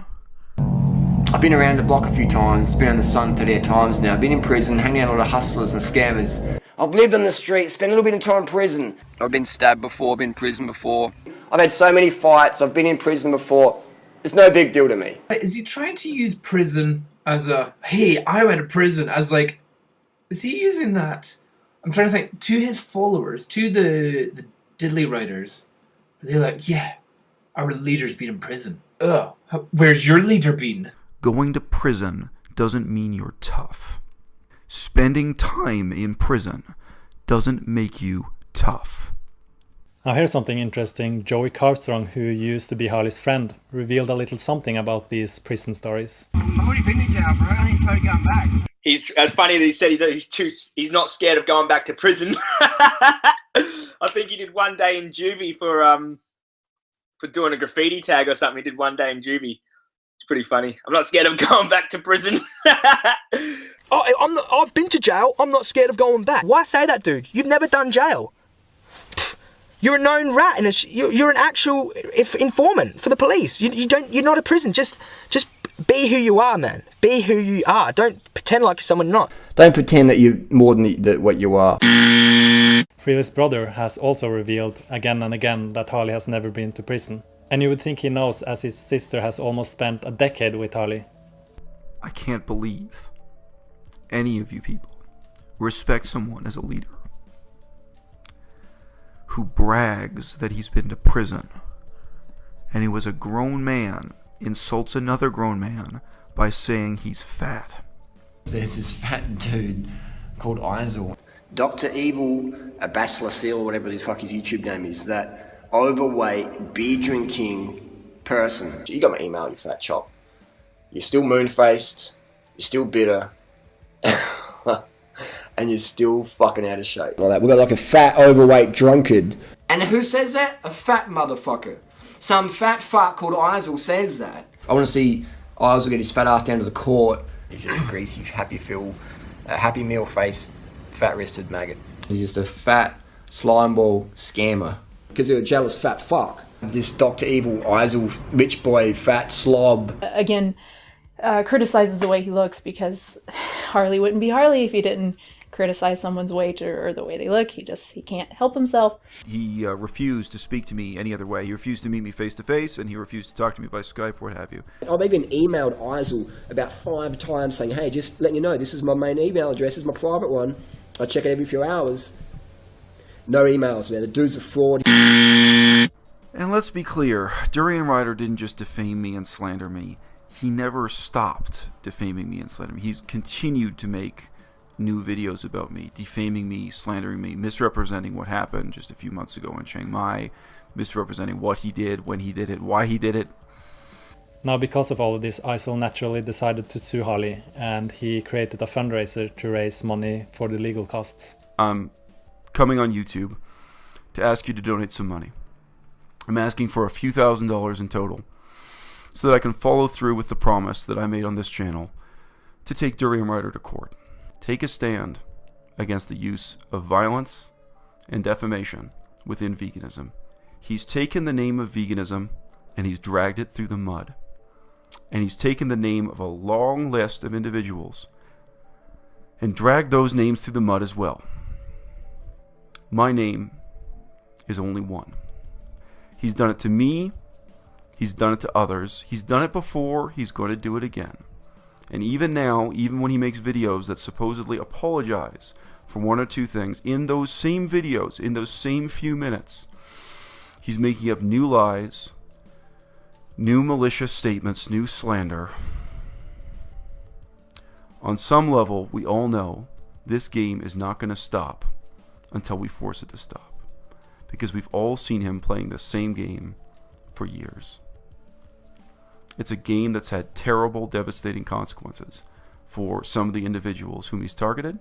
H: I've been around the block a few times, been on the sun 38 times now, been in prison, hanging out with all the hustlers and scammers.
I: I've lived on the street, spent a little bit of time in prison.
H: I've been stabbed before, been in prison before.
I: I've had so many fights, I've been in prison before. It's no big deal to me.
B: Is he trying to use prison as a, hey, I went to prison, as like, is he using that? I'm trying to think, to his followers, to the diddly writers, are they like, yeah, our leader's been in prison. Ugh, where's your leader been?
A: Going to prison doesn't mean you're tough. Spending time in prison doesn't make you tough.
E: Now here's something interesting. Joey Carpstrong, who used to be Harley's friend, revealed a little something about these prison stories.
J: I've already been in jail, bro. I ain't going back. It's funny that he said he's not scared of going back to prison. I think he did one day in juvie for doing a graffiti tag or something. He did one day in juvie. It's pretty funny. I'm not scared of going back to prison.
L: I've been to jail. I'm not scared of going back. Why say that, dude? You've never done jail. You're a known rat, and you're an actual informant for the police. You're not a prison. Just be who you are, man. Be who you are. Don't pretend like someone not.
I: Don't pretend that you're more than what you are.
E: Freely's brother has also revealed again and again that Harley has never been to prison. And you would think he knows, as his sister has almost spent a decade with Harley.
A: I can't believe any of you people respect someone as a leader who brags that he's been to prison, and he was a grown man, insults another grown man by saying he's fat.
I: There's this fat dude called Isel.
H: Dr. Evil, a Bachelor Seal, or whatever the fuck his YouTube name is, that overweight, beer drinking person. You got my email, you fat chop. You're still moon-faced, you're still bitter, and you're still fucking out of shape.
I: Like that. We've got like a fat, overweight drunkard.
H: And who says that? A fat motherfucker. Some fat fuck called Isel says that.
I: I want to see Isel get his fat ass down to the court. He's just a greasy, happy meal-faced, fat-wristed maggot. He's just a fat, slimeball scammer. Because you're a jealous fat fuck. This Dr. Evil, Isel, rich boy, fat slob.
Q: Again, criticizes the way he looks because Harley wouldn't be Harley if he didn't criticize someone's weight or the way they look. He can't help himself.
A: He refused to speak to me any other way. He refused to meet me face to face, and he refused to talk to me by Skype or what have you.
I: I've even emailed Isel about 5 times saying, hey, just letting you know, this is my main email address, this is my private one. I check it every few hours. No emails, man. The dude's a fraud.
A: And let's be clear, Durianrider didn't just defame me and slander me. He never stopped defaming me and slandering me. He's continued to make new videos about me, defaming me, slandering me, misrepresenting what happened just a few months ago in Chiang Mai, misrepresenting what he did, when he did it, why he did it.
E: Now, because of all of this, Isel naturally decided to sue Harley, and he created a fundraiser to raise money for the legal costs.
A: I'm coming on YouTube to ask you to donate some money. I'm asking for a few $1,000s in total, so that I can follow through with the promise that I made on this channel to take Durianrider to court. Take a stand against the use of violence and defamation within veganism. He's taken the name of veganism and he's dragged it through the mud. And he's taken the name of a long list of individuals and dragged those names through the mud as well. My name is only one. He's done it to me. He's done it to others. He's done it before. He's going to do it again. And even now, even when he makes videos that supposedly apologize for one or two things, in those same videos, in those same few minutes, he's making up new lies, new malicious statements, new slander. On some level, we all know this game is not going to stop until we force it to stop. Because we've all seen him playing the same game for years. It's a game that's had terrible, devastating consequences for some of the individuals whom he's targeted.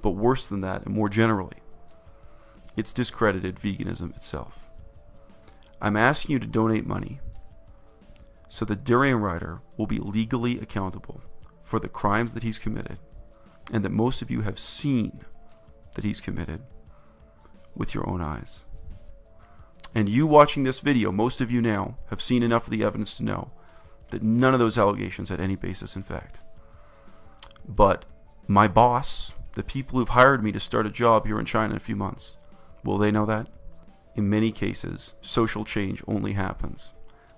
A: But worse than that, and more generally, it's discredited veganism itself. I'm asking you to donate money so that Durianrider will be legally accountable for the crimes that he's committed, and that most of you have seen that he's committed with your own eyes. And you watching this video, most of you now, have seen enough of the evidence to know that none of those allegations had any basis in fact. But my boss, the people who've hired me to start a job here in China in a few months, will they know that? In many cases, social change only happens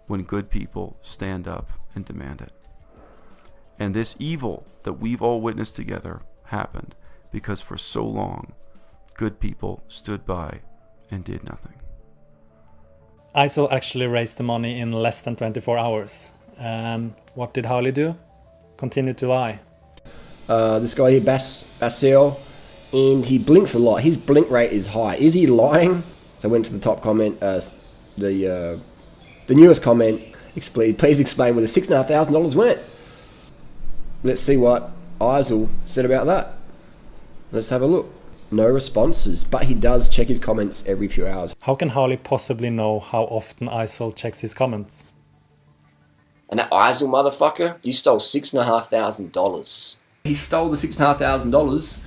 A: when good people stand up and demand it. And this evil that we've all witnessed together happened because for so long, good people stood by and did nothing.
E: Isel actually raised the money in less than 24 hours. And what did Harley do? Continue to lie.
I: This guy here, Basil, and he blinks a lot. His blink rate is high. Is he lying? So I went to the top comment, the newest comment. Please explain where the $6,500 went. Let's see what Eisel said about that. Let's have a look. No responses, but he does check his comments every few hours.
E: How can Harley possibly know how often Eisel checks his comments?
R: And that Eisel motherfucker, you stole $6,500.
I: He stole the $6,500.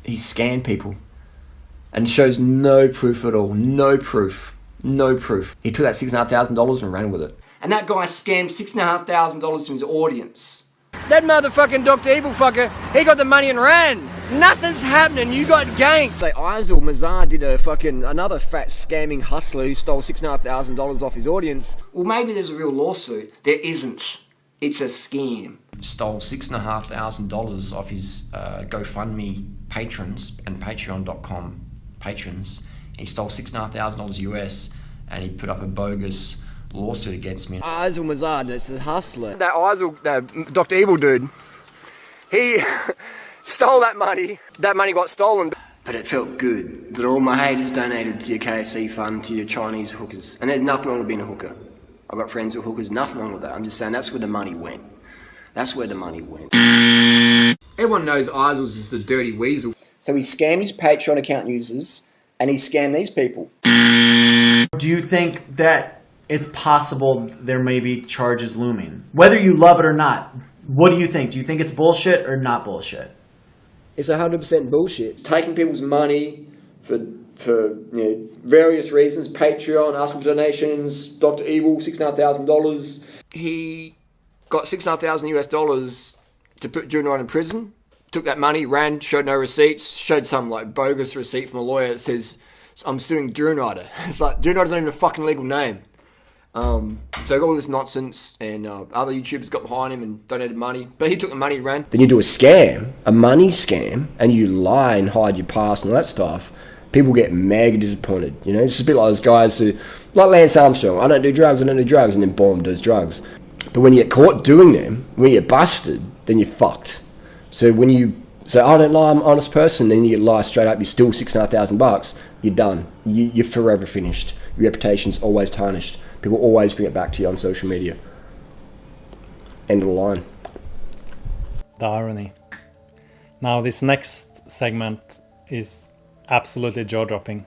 I: He scanned people and shows no proof at all. No proof. No proof. He took that $6,500 and ran with it. And that guy scammed $6,500 from his audience. That motherfucking Dr. Evil fucker, he got the money and ran. Nothing's happening, you got ganked. Say Eisel Mazar did another fat scamming hustler who stole $6,500 off his audience. Well, maybe there's a real lawsuit. There isn't. It's a scam. Stole $6,500 off his GoFundMe patrons and Patreon.com patrons. He stole $6,500 US and he put up a bogus lawsuit against me. Eisel Mazar, it's a hustler. That Eisel, Dr. Evil dude, he stole that money. That money got stolen. But it felt good that all my haters donated to your KFC fund, to your Chinese hookers. And there's nothing wrong with being a hooker. I've got friends who are hookers, nothing wrong with that. I'm just saying that's where the money went. That's where the money went. Everyone knows Eisel's just a dirty weasel.
R: So he scammed his Patreon account users and he scammed these people.
Y: Do you think that it's possible there may be charges looming? Whether you love it or not, what do you think? Do you think it's bullshit or not bullshit?
I: It's 100% bullshit. Taking people's money for various reasons, Patreon, asking for donations, Dr. Evil, $6,500. He got $6,500 US to put Durianrider in prison, took that money, ran, showed no receipts, showed some like bogus receipt from a lawyer that says, I'm suing Durianrider. It's like, Durianrider's not even a fucking legal name. So I got all this nonsense, and other YouTubers got behind him and donated money, but he took the money and ran. Then you do a scam, a money scam, and you lie and hide your past and all that stuff. People get mega disappointed, you know? It's just a bit like those guys who, like Lance Armstrong, I don't do drugs, and then boom, does drugs. But when you get caught doing them, when you're busted, then you're fucked. So when you say, I don't lie, I'm an honest person, then you lie straight up, you steal $6,500, you're done. You're forever finished. Your reputation's always tarnished. People always bring it back to you on social media. End of the line.
E: The irony. Now this next segment is absolutely jaw-dropping.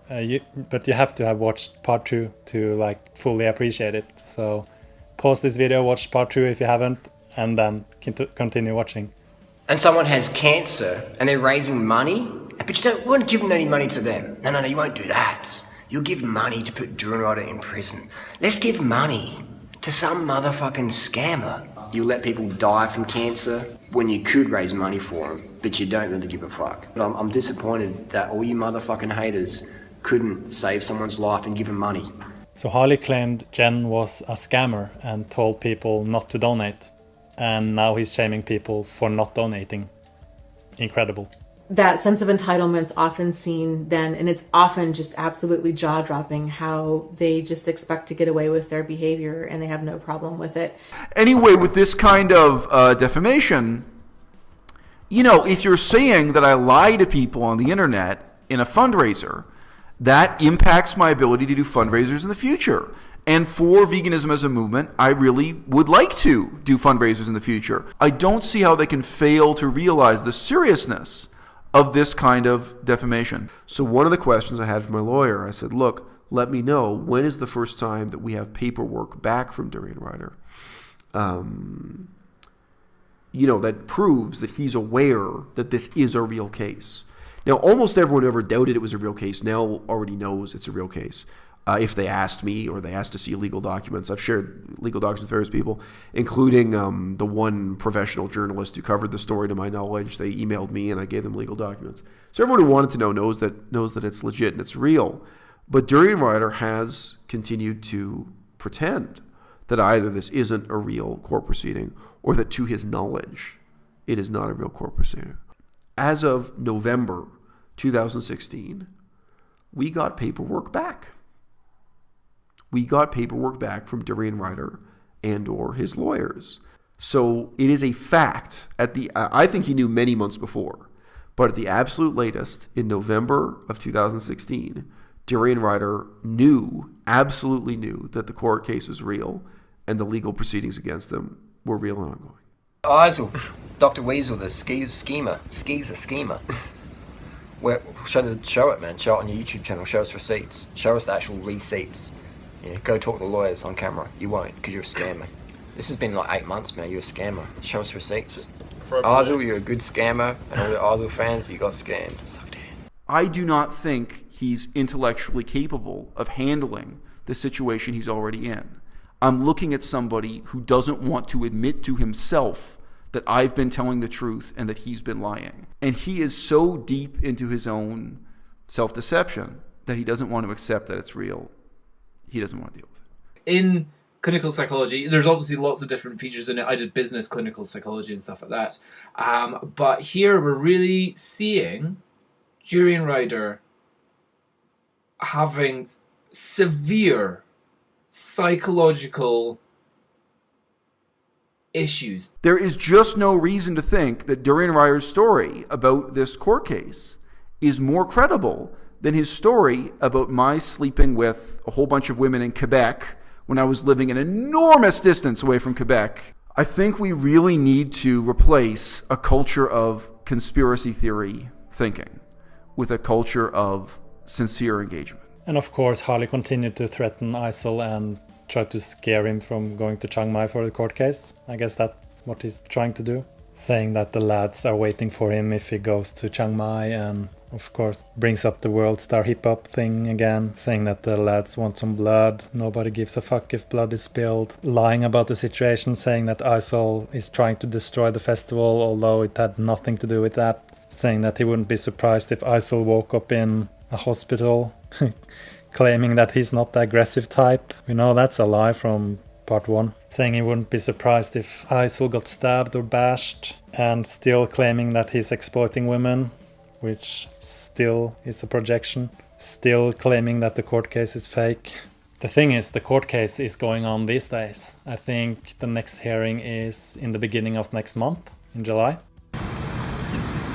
E: But you have to have watched part 2 to like fully appreciate it. So pause this video, watch part 2 if you haven't, and then continue watching.
I: And someone has cancer and they're raising money, but you won't give any money to them. No, you won't do that. You'll give money to put Durianrider in prison. Let's give money to some motherfucking scammer. You let people die from cancer when you could raise money for them, but you don't really give a fuck. But I'm disappointed that all you motherfucking haters couldn't save someone's life and give them money.
E: So Harley claimed Jen was a scammer and told people not to donate. And now he's shaming people for not donating. Incredible.
G: That sense of entitlement's often seen then, and it's often just absolutely jaw-dropping how they just expect to get away with their behavior and they have no problem with it.
A: Anyway, with this kind of defamation, if you're saying that I lie to people on the internet in a fundraiser, that impacts my ability to do fundraisers in the future. And for veganism as a movement, I really would like to do fundraisers in the future. I don't see how they can fail to realize the seriousness of this kind of defamation. So one of the questions I had from my lawyer, I said, look, let me know, when is the first time that we have paperwork back from Durianrider? That proves that he's aware that this is a real case. Now, almost everyone who ever doubted it was a real case now already knows it's a real case. If they asked me or they asked to see legal documents, I've shared legal documents with various people, including the one professional journalist who covered the story to my knowledge. They emailed me and I gave them legal documents. So everyone who wanted to know knows that it's legit and it's real. But Durianrider has continued to pretend that either this isn't a real court proceeding or that to his knowledge it is not a real court proceeding. As of November 2016, we got paperwork back. We got paperwork back from Durianrider and or his lawyers. So it is a fact I think he knew many months before, But at the absolute latest, in November of 2016, Durianrider absolutely knew that the court case was real and the legal proceedings against him were real and ongoing.
I: Eisel, Dr. Weasel, the schemer. Show it, man. Show it on your YouTube channel. Show us receipts. Show us the actual receipts. Yeah, go talk to the lawyers on camera. You won't, because you're a scammer. This has been like 8 months, man. You're a scammer. Show us receipts. Eisel, you're a good scammer, and all the Eisel fans, you got scammed. Sucked in.
A: I do not think he's intellectually capable of handling the situation he's already in. I'm looking at somebody who doesn't want to admit to himself that I've been telling the truth and that he's been lying. And he is so deep into his own self-deception that he doesn't want to accept that it's real. He doesn't want to deal with it.
B: In clinical psychology, there's obviously lots of different features in it. I did business clinical psychology and stuff like that. But here we're really seeing Durianrider having severe psychological issues.
A: There is just no reason to think that Durianrider's story about this court case is more credible than his story about my sleeping with a whole bunch of women in Quebec when I was living an enormous distance away from Quebec. I think we really need to replace a culture of conspiracy theory thinking with a culture of sincere engagement.
E: And of course, Harley continued to threaten Eisel and try to scare him from going to Chiang Mai for the court case. I guess that's what he's trying to do. Saying that the lads are waiting for him if he goes to Chiang Mai, and of course brings up the world star hip hop thing again, saying that the lads want some blood, nobody gives a fuck if blood is spilled, lying about the situation, saying that Eisel is trying to destroy the festival, although it had nothing to do with that, saying that he wouldn't be surprised if Eisel woke up in a hospital, claiming that he's not the aggressive type. We know that's a lie from part 1. Saying he wouldn't be surprised if Eisel got stabbed or bashed, and still claiming that he's exploiting women, which still is a projection. Still claiming that the court case is fake. The thing is, the court case is going on these days. I think the next hearing is in the beginning of next month, in July.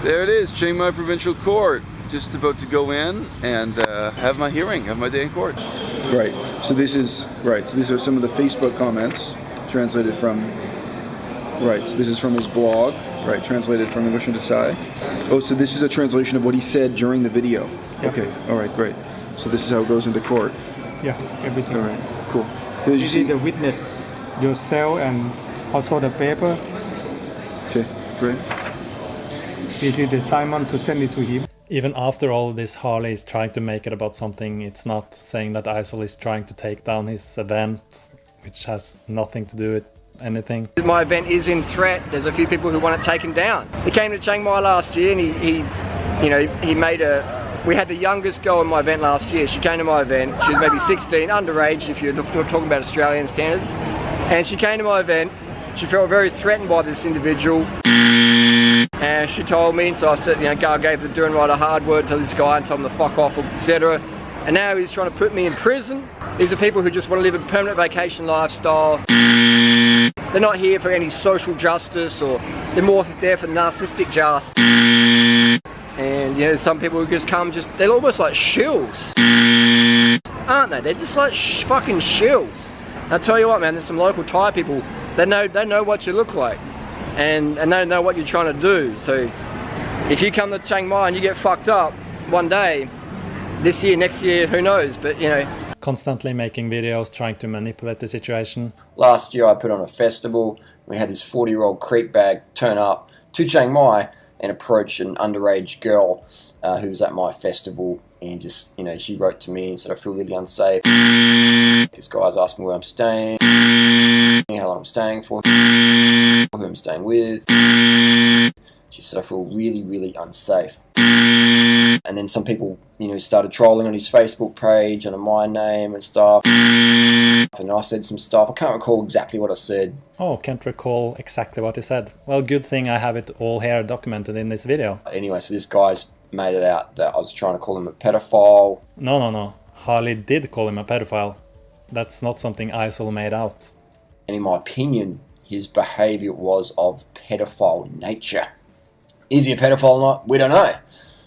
A: There it is, Chiang Mai Provincial Court. Just about to go in and have my hearing, have my day in court.
F: Right. So this is right. So these are some of the Facebook comments translated from. Right. So this is from his blog. Right. Translated from English into Thai. Oh, so this is a translation of what he said during the video.
M: Yeah.
F: Okay. All right. Great. So this is how it goes into court.
M: Yeah. Everything.
F: All right. Cool.
M: You see the witness, yourself, and also the paper.
F: Okay. Great.
M: This is the assignment to send it to him.
E: Even after all of this, Harley is trying to make it about something. It's not saying that Eisel is trying to take down his event, which has nothing to do with anything.
H: My event is in threat. There's a few people who want it taken down. He came to Chiang Mai last year and he made a... We had the youngest girl in my event last year. She came to my event. She was maybe 16, underage if you're talking about Australian standards. And she came to my event. She felt very threatened by this individual. And she told me, so I said, I gave the Durianrider hard word to this guy and told him to fuck off, etc. And now he's trying to put me in prison. These are people who just want to live a permanent vacation lifestyle. They're not here for any social justice, or they're more there for narcissistic justice. And some people who just come, they're almost like shills. Aren't they? They're just like fucking shills. I'll tell you what, man, there's some local Thai people, they know what you look like. And they know what you're trying to do. So if you come to Chiang Mai and you get fucked up one day, this year, next year, who knows, but
E: Constantly making videos, trying to manipulate the situation.
R: Last year I put on a festival. We had this 40-year-old creep bag turn up to Chiang Mai and approach an underage girl who was at my festival, and just, she wrote to me and said, I feel really unsafe. This guy's asking where I'm staying, how long I'm staying for, who I'm staying with. She said, I feel really, really unsafe. And then some people, started trolling on his Facebook page under my name and stuff. And I said some stuff. I can't recall exactly what I said.
E: Oh, can't recall exactly what he said. Well, good thing I have it all here documented in this video.
R: Anyway, so this guy's made it out that I was trying to call him a pedophile.
E: No. Harley did call him a pedophile. That's not something Eisel made out.
R: And in my opinion, his behaviour was of pedophile nature. Is he a pedophile or not? We don't know.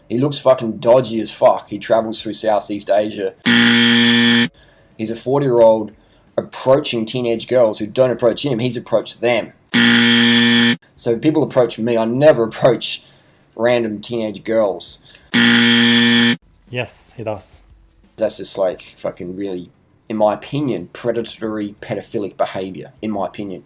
R: He looks fucking dodgy as fuck. He travels through Southeast Asia. He's a 40-year-old approaching teenage girls who don't approach him. He's approached them. So if people approach me, I never approach random teenage girls.
E: Yes, he does.
R: That's just like fucking really, in my opinion, predatory pedophilic behaviour, in my opinion.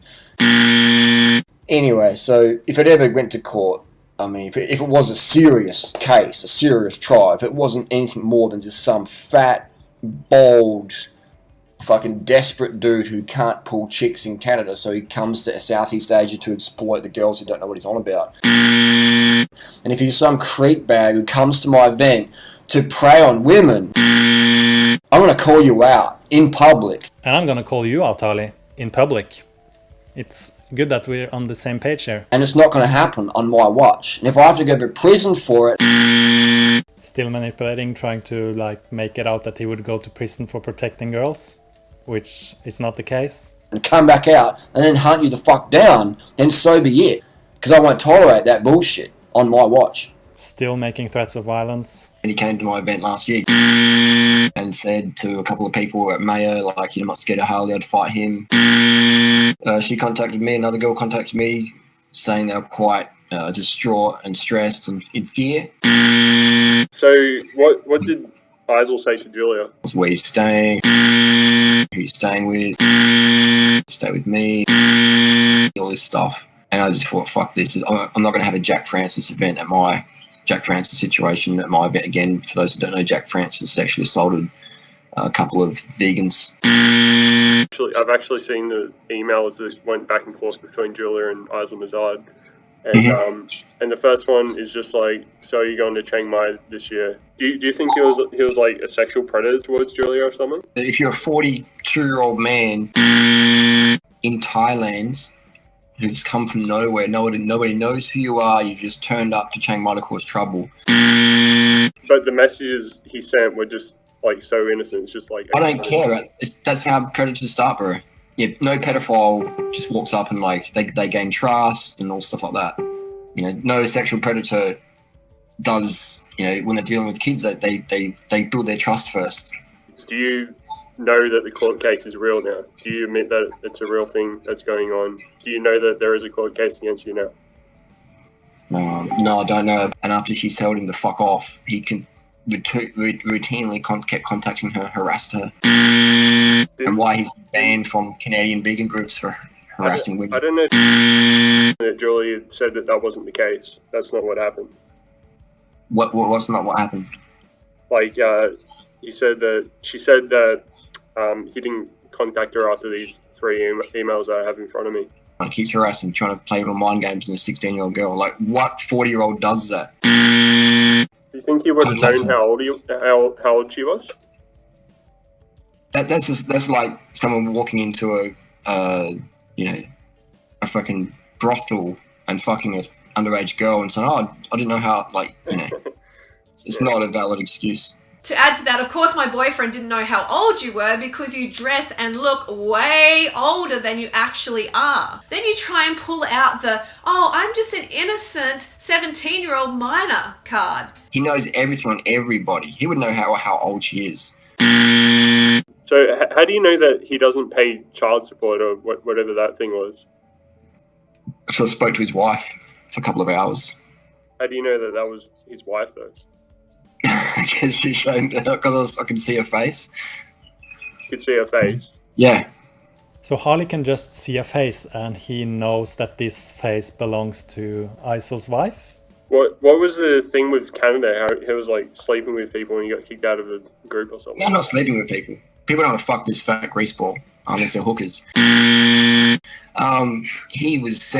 R: Anyway, so if it ever went to court, I mean, if it was a serious case, a serious trial, if it wasn't anything more than just some fat, bald, fucking desperate dude who can't pull chicks in Canada, so he comes to Southeast Asia to exploit the girls who don't know what he's on about. And if you're some creep bag who comes to my event to prey on women, I'm going to call you out in public.
E: And I'm going to call you out, Harley, in public. It's good that we're on the same page here.
R: And it's not going to happen on my watch. And if I have to go to prison for it...
E: Still manipulating, trying to like make it out that he would go to prison for protecting girls, which is not the case.
R: And come back out and then hunt you the fuck down, then so be it. Because I won't tolerate that bullshit on my watch.
E: Still making threats of violence.
R: And he came to my event last year and said to a couple of people at Mayo, like, you're not scared of Harley, I'd fight him. She contacted me, another girl contacted me, saying they were quite distraught and stressed and in fear.
N: So what did Isel say to Julia?
R: Where you staying, who you staying with, stay with me, all this stuff. And I just thought, fuck this, I'm not going to have a Jack Francis event at my Jack Francis situation at my event again. For those who don't know, Jack Francis sexually assaulted a couple of vegans.
N: I've actually seen the emails that went back and forth between Julia and Isel Mazard. And the first one is just like, so you're going to Chiang Mai this year. Do you think he was like a sexual predator towards Julia or something?
R: If you're a 42-year-old man in Thailand who's come from nowhere, nobody knows who you are, you just turned up to Chiang Mai to cause trouble.
N: But the messages he sent were just like so innocent. It's just like,
R: I don't care. That's how predators start, bro. Yeah, no pedophile just walks up and like they gain trust and all stuff like that. You know, no sexual predator does. You know, when they're dealing with kids, they build their trust first.
N: Do you know that the court case is real now? Do you admit that it's a real thing that's going on? Do you know that there is a court case against you now?
R: No, I don't know. And after she told him to fuck off, he routinely kept contacting her, harassed her. And why he's banned from Canadian vegan groups for harassing women.
N: I don't know that Julie said that wasn't the case. That's not what happened.
R: What's not what happened?
N: Like, she said that he didn't contact her after these 3 emails I have in front of me.
R: He keeps harassing, trying to play little mind games with a 16-year-old girl. Like, what 40-year-old does that?
N: Do you think he would have known how old she was?
R: That's like someone walking into a fucking brothel and fucking an underage girl and saying, "Oh, I didn't know how." Like, you know, it's not a valid excuse.
D: To add to that, of course, my boyfriend didn't know how old you were because you dress and look way older than you actually are. Then you try and pull out the, oh, I'm just an innocent 17-year-old minor card.
R: He knows everything on everybody. He would know how old she is.
N: So how do you know that he doesn't pay child support or whatever that thing was?
R: So I spoke to his wife for a couple of hours.
N: How do you know that was his wife, though?
R: Because she showed because I could see her face.
N: You could see her face?
R: Yeah.
E: So Harley can just see a face and he knows that this face belongs to Isel's wife?
N: What was the thing with Canada? How he was like sleeping with people and he got kicked out of a group or something?
R: Yeah, I'm not sleeping with people. People don't want to fuck this fat grease ball unless they're hookers. He was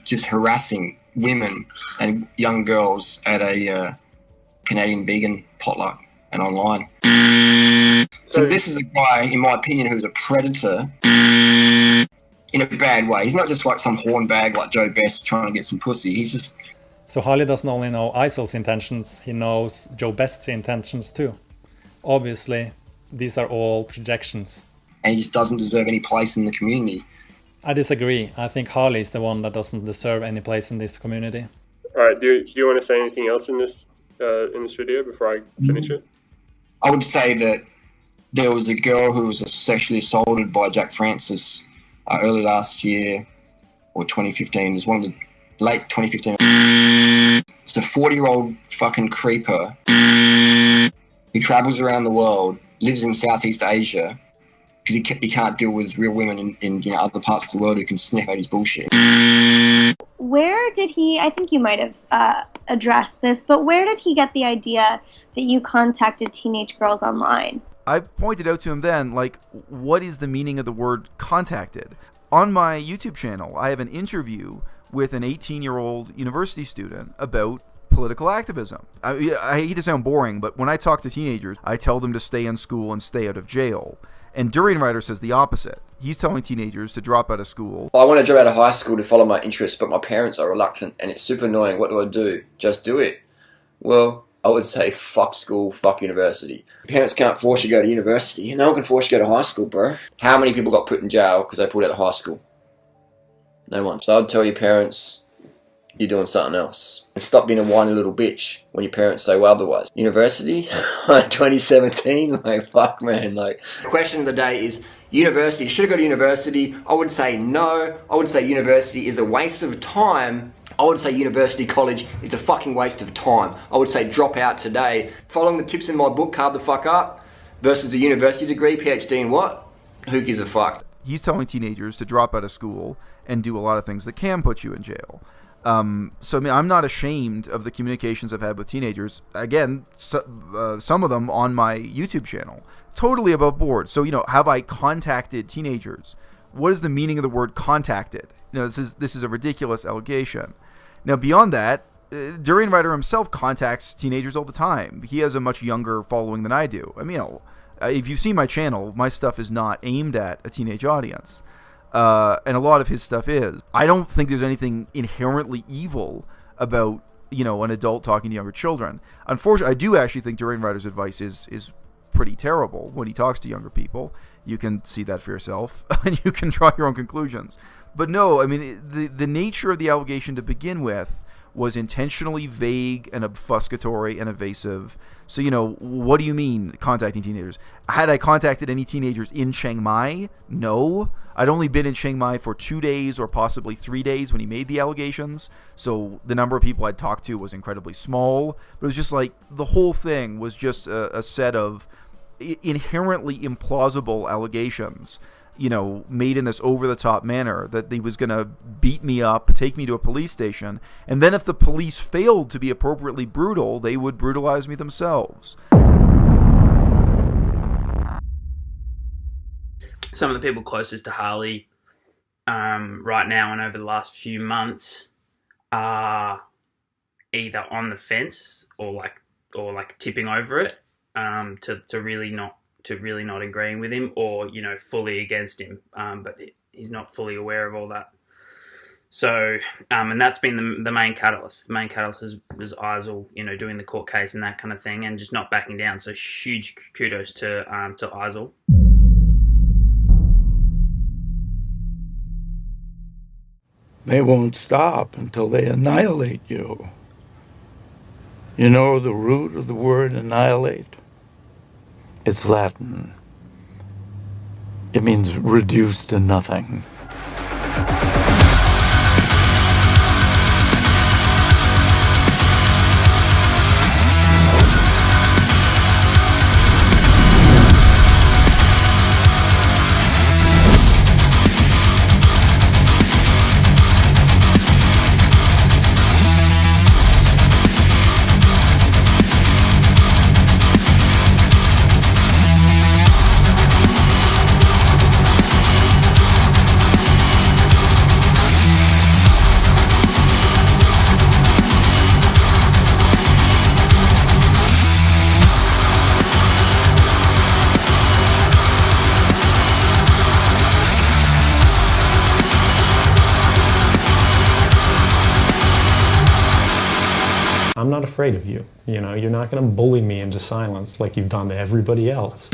R: just harassing women and young girls at a Canadian vegan potluck and online. So this is a guy, in my opinion, who's a predator in a bad way. He's not just like some hornbag like Joe Best trying to get some pussy. He's just...
E: So Harley doesn't only know Isel's intentions, he knows Joe Best's intentions too. Obviously, these are all projections.
R: And he just doesn't deserve any place in the community.
E: I disagree. I think Harley is the one that doesn't deserve any place in this community.
N: All right. Do you want to say anything else in this video before I finish it?
R: I would say that there was a girl who was sexually assaulted by Jack Francis early last year, or 2015. It was one of the late 2015. It's a 40-year-old fucking creeper. He travels around the world, lives in Southeast Asia, because he can't deal with real women in other parts of the world who can sniff out his bullshit.
P: Where did he, I think you might have addressed this, but where did he get the idea that you contacted teenage girls online?
A: I pointed out to him then, like, what is the meaning of the word contacted? On my YouTube channel, I have an interview with an 18-year-old university student about political activism. I hate to sound boring, but when I talk to teenagers, I tell them to stay in school and stay out of jail. And Durianrider says the opposite. He's telling teenagers to drop out of school.
R: I want to drop out of high school to follow my interests, but my parents are reluctant, and it's super annoying. What do? Just do it. Well, I would say fuck school, fuck university. Parents can't force you to go to university. No one can force you to go to high school, bro. How many people got put in jail because they pulled out of high school? No one. So I'd tell your parents, you're doing something else. And stop being a whiny little bitch when your parents say well otherwise. University? 2017? Like, fuck, man. Like, question of the day is, university, should I go to university? I would say no. I would say university is a waste of time. I would say university college is a fucking waste of time. I would say drop out today. Following the tips in my book, carve the fuck up, versus a university degree, PhD in what? Who gives a fuck?
A: He's telling teenagers to drop out of school and do a lot of things that can put you in jail. So I mean, I'm not ashamed of the communications I've had with teenagers. Again, some of them on my YouTube channel. Totally above board. So, have I contacted teenagers? What is the meaning of the word contacted? This is a ridiculous allegation. Now, beyond that, Durianrider himself contacts teenagers all the time. He has a much younger following than I do. I mean, if you see my channel, my stuff is not aimed at a teenage audience. And a lot of his stuff is. I don't think there's anything inherently evil about, an adult talking to younger children. Unfortunately, I do actually think Durianrider's advice is pretty terrible when he talks to younger people. You can see that for yourself, and you can draw your own conclusions. But no, I mean, the nature of the allegation to begin with was intentionally vague and obfuscatory and evasive. So, what do you mean contacting teenagers? Had I contacted any teenagers in Chiang Mai? No. I'd only been in Chiang Mai for 2 days or possibly 3 days when he made the allegations. So the number of people I'd talked to was incredibly small. But it was just like the whole thing was just a set of inherently implausible allegations, made in this over-the-top manner that he was going to beat me up, take me to a police station, and then if the police failed to be appropriately brutal, they would brutalize me themselves.
S: Some of the people closest to Harley right now and over the last few months are either on the fence or like tipping over it to really not agreeing with him, or fully against him, but he's not fully aware of all that. So and that's been the main catalyst. The main catalyst was Eisel, doing the court case and that kind of thing, and just not backing down. So huge kudos to Eisel.
T: They won't stop until they annihilate you. You know the root of the word annihilate? It's Latin. It means reduce to nothing.
W: I'm not afraid of you. You're not going to bully me into silence like you've done to everybody else.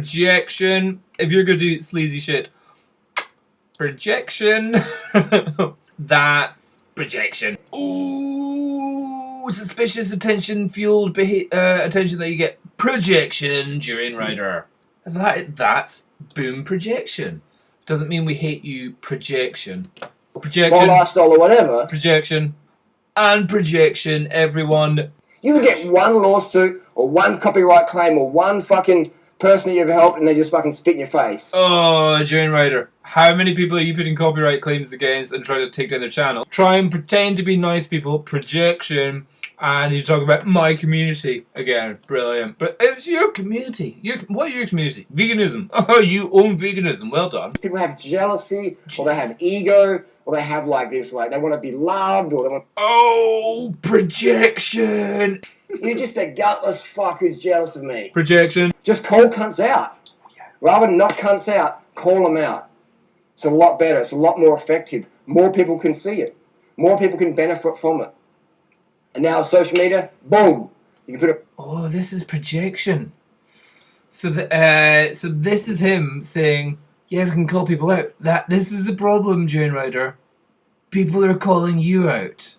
B: projection. If you're gonna do sleazy shit, projection. That's projection. Ooh, suspicious attention-fueled attention that you get. Projection, Durianrider. That's boom projection. Doesn't mean we hate you, projection. Projection.
H: My lifestyle or whatever.
B: Projection. And projection, everyone.
H: You can get one lawsuit or one copyright claim or one fucking person that you've helped and they just fucking spit in your face.
B: Oh, Durianrider. How many people are you putting copyright claims against and trying to take down their channel? Try and pretend to be nice people. Projection. And you talk about my community again. Brilliant. But it's your community. What is your community? Veganism. Oh, you own veganism. Well done.
H: People have jealousy, or they have ego, or they have like this, like they want to be loved, or they want.
B: Oh, projection.
H: You're just a gutless fuck who's jealous of me.
B: Projection.
H: Just call cunts out. Rather than knock cunts out, call them out. It's a lot better. It's a lot more effective. More people can see it. More people can benefit from it. And now social media, boom. You can put a.
B: Oh, this is projection. So this is him saying, yeah, we can call people out. This is the problem, Durianrider. People are calling you out.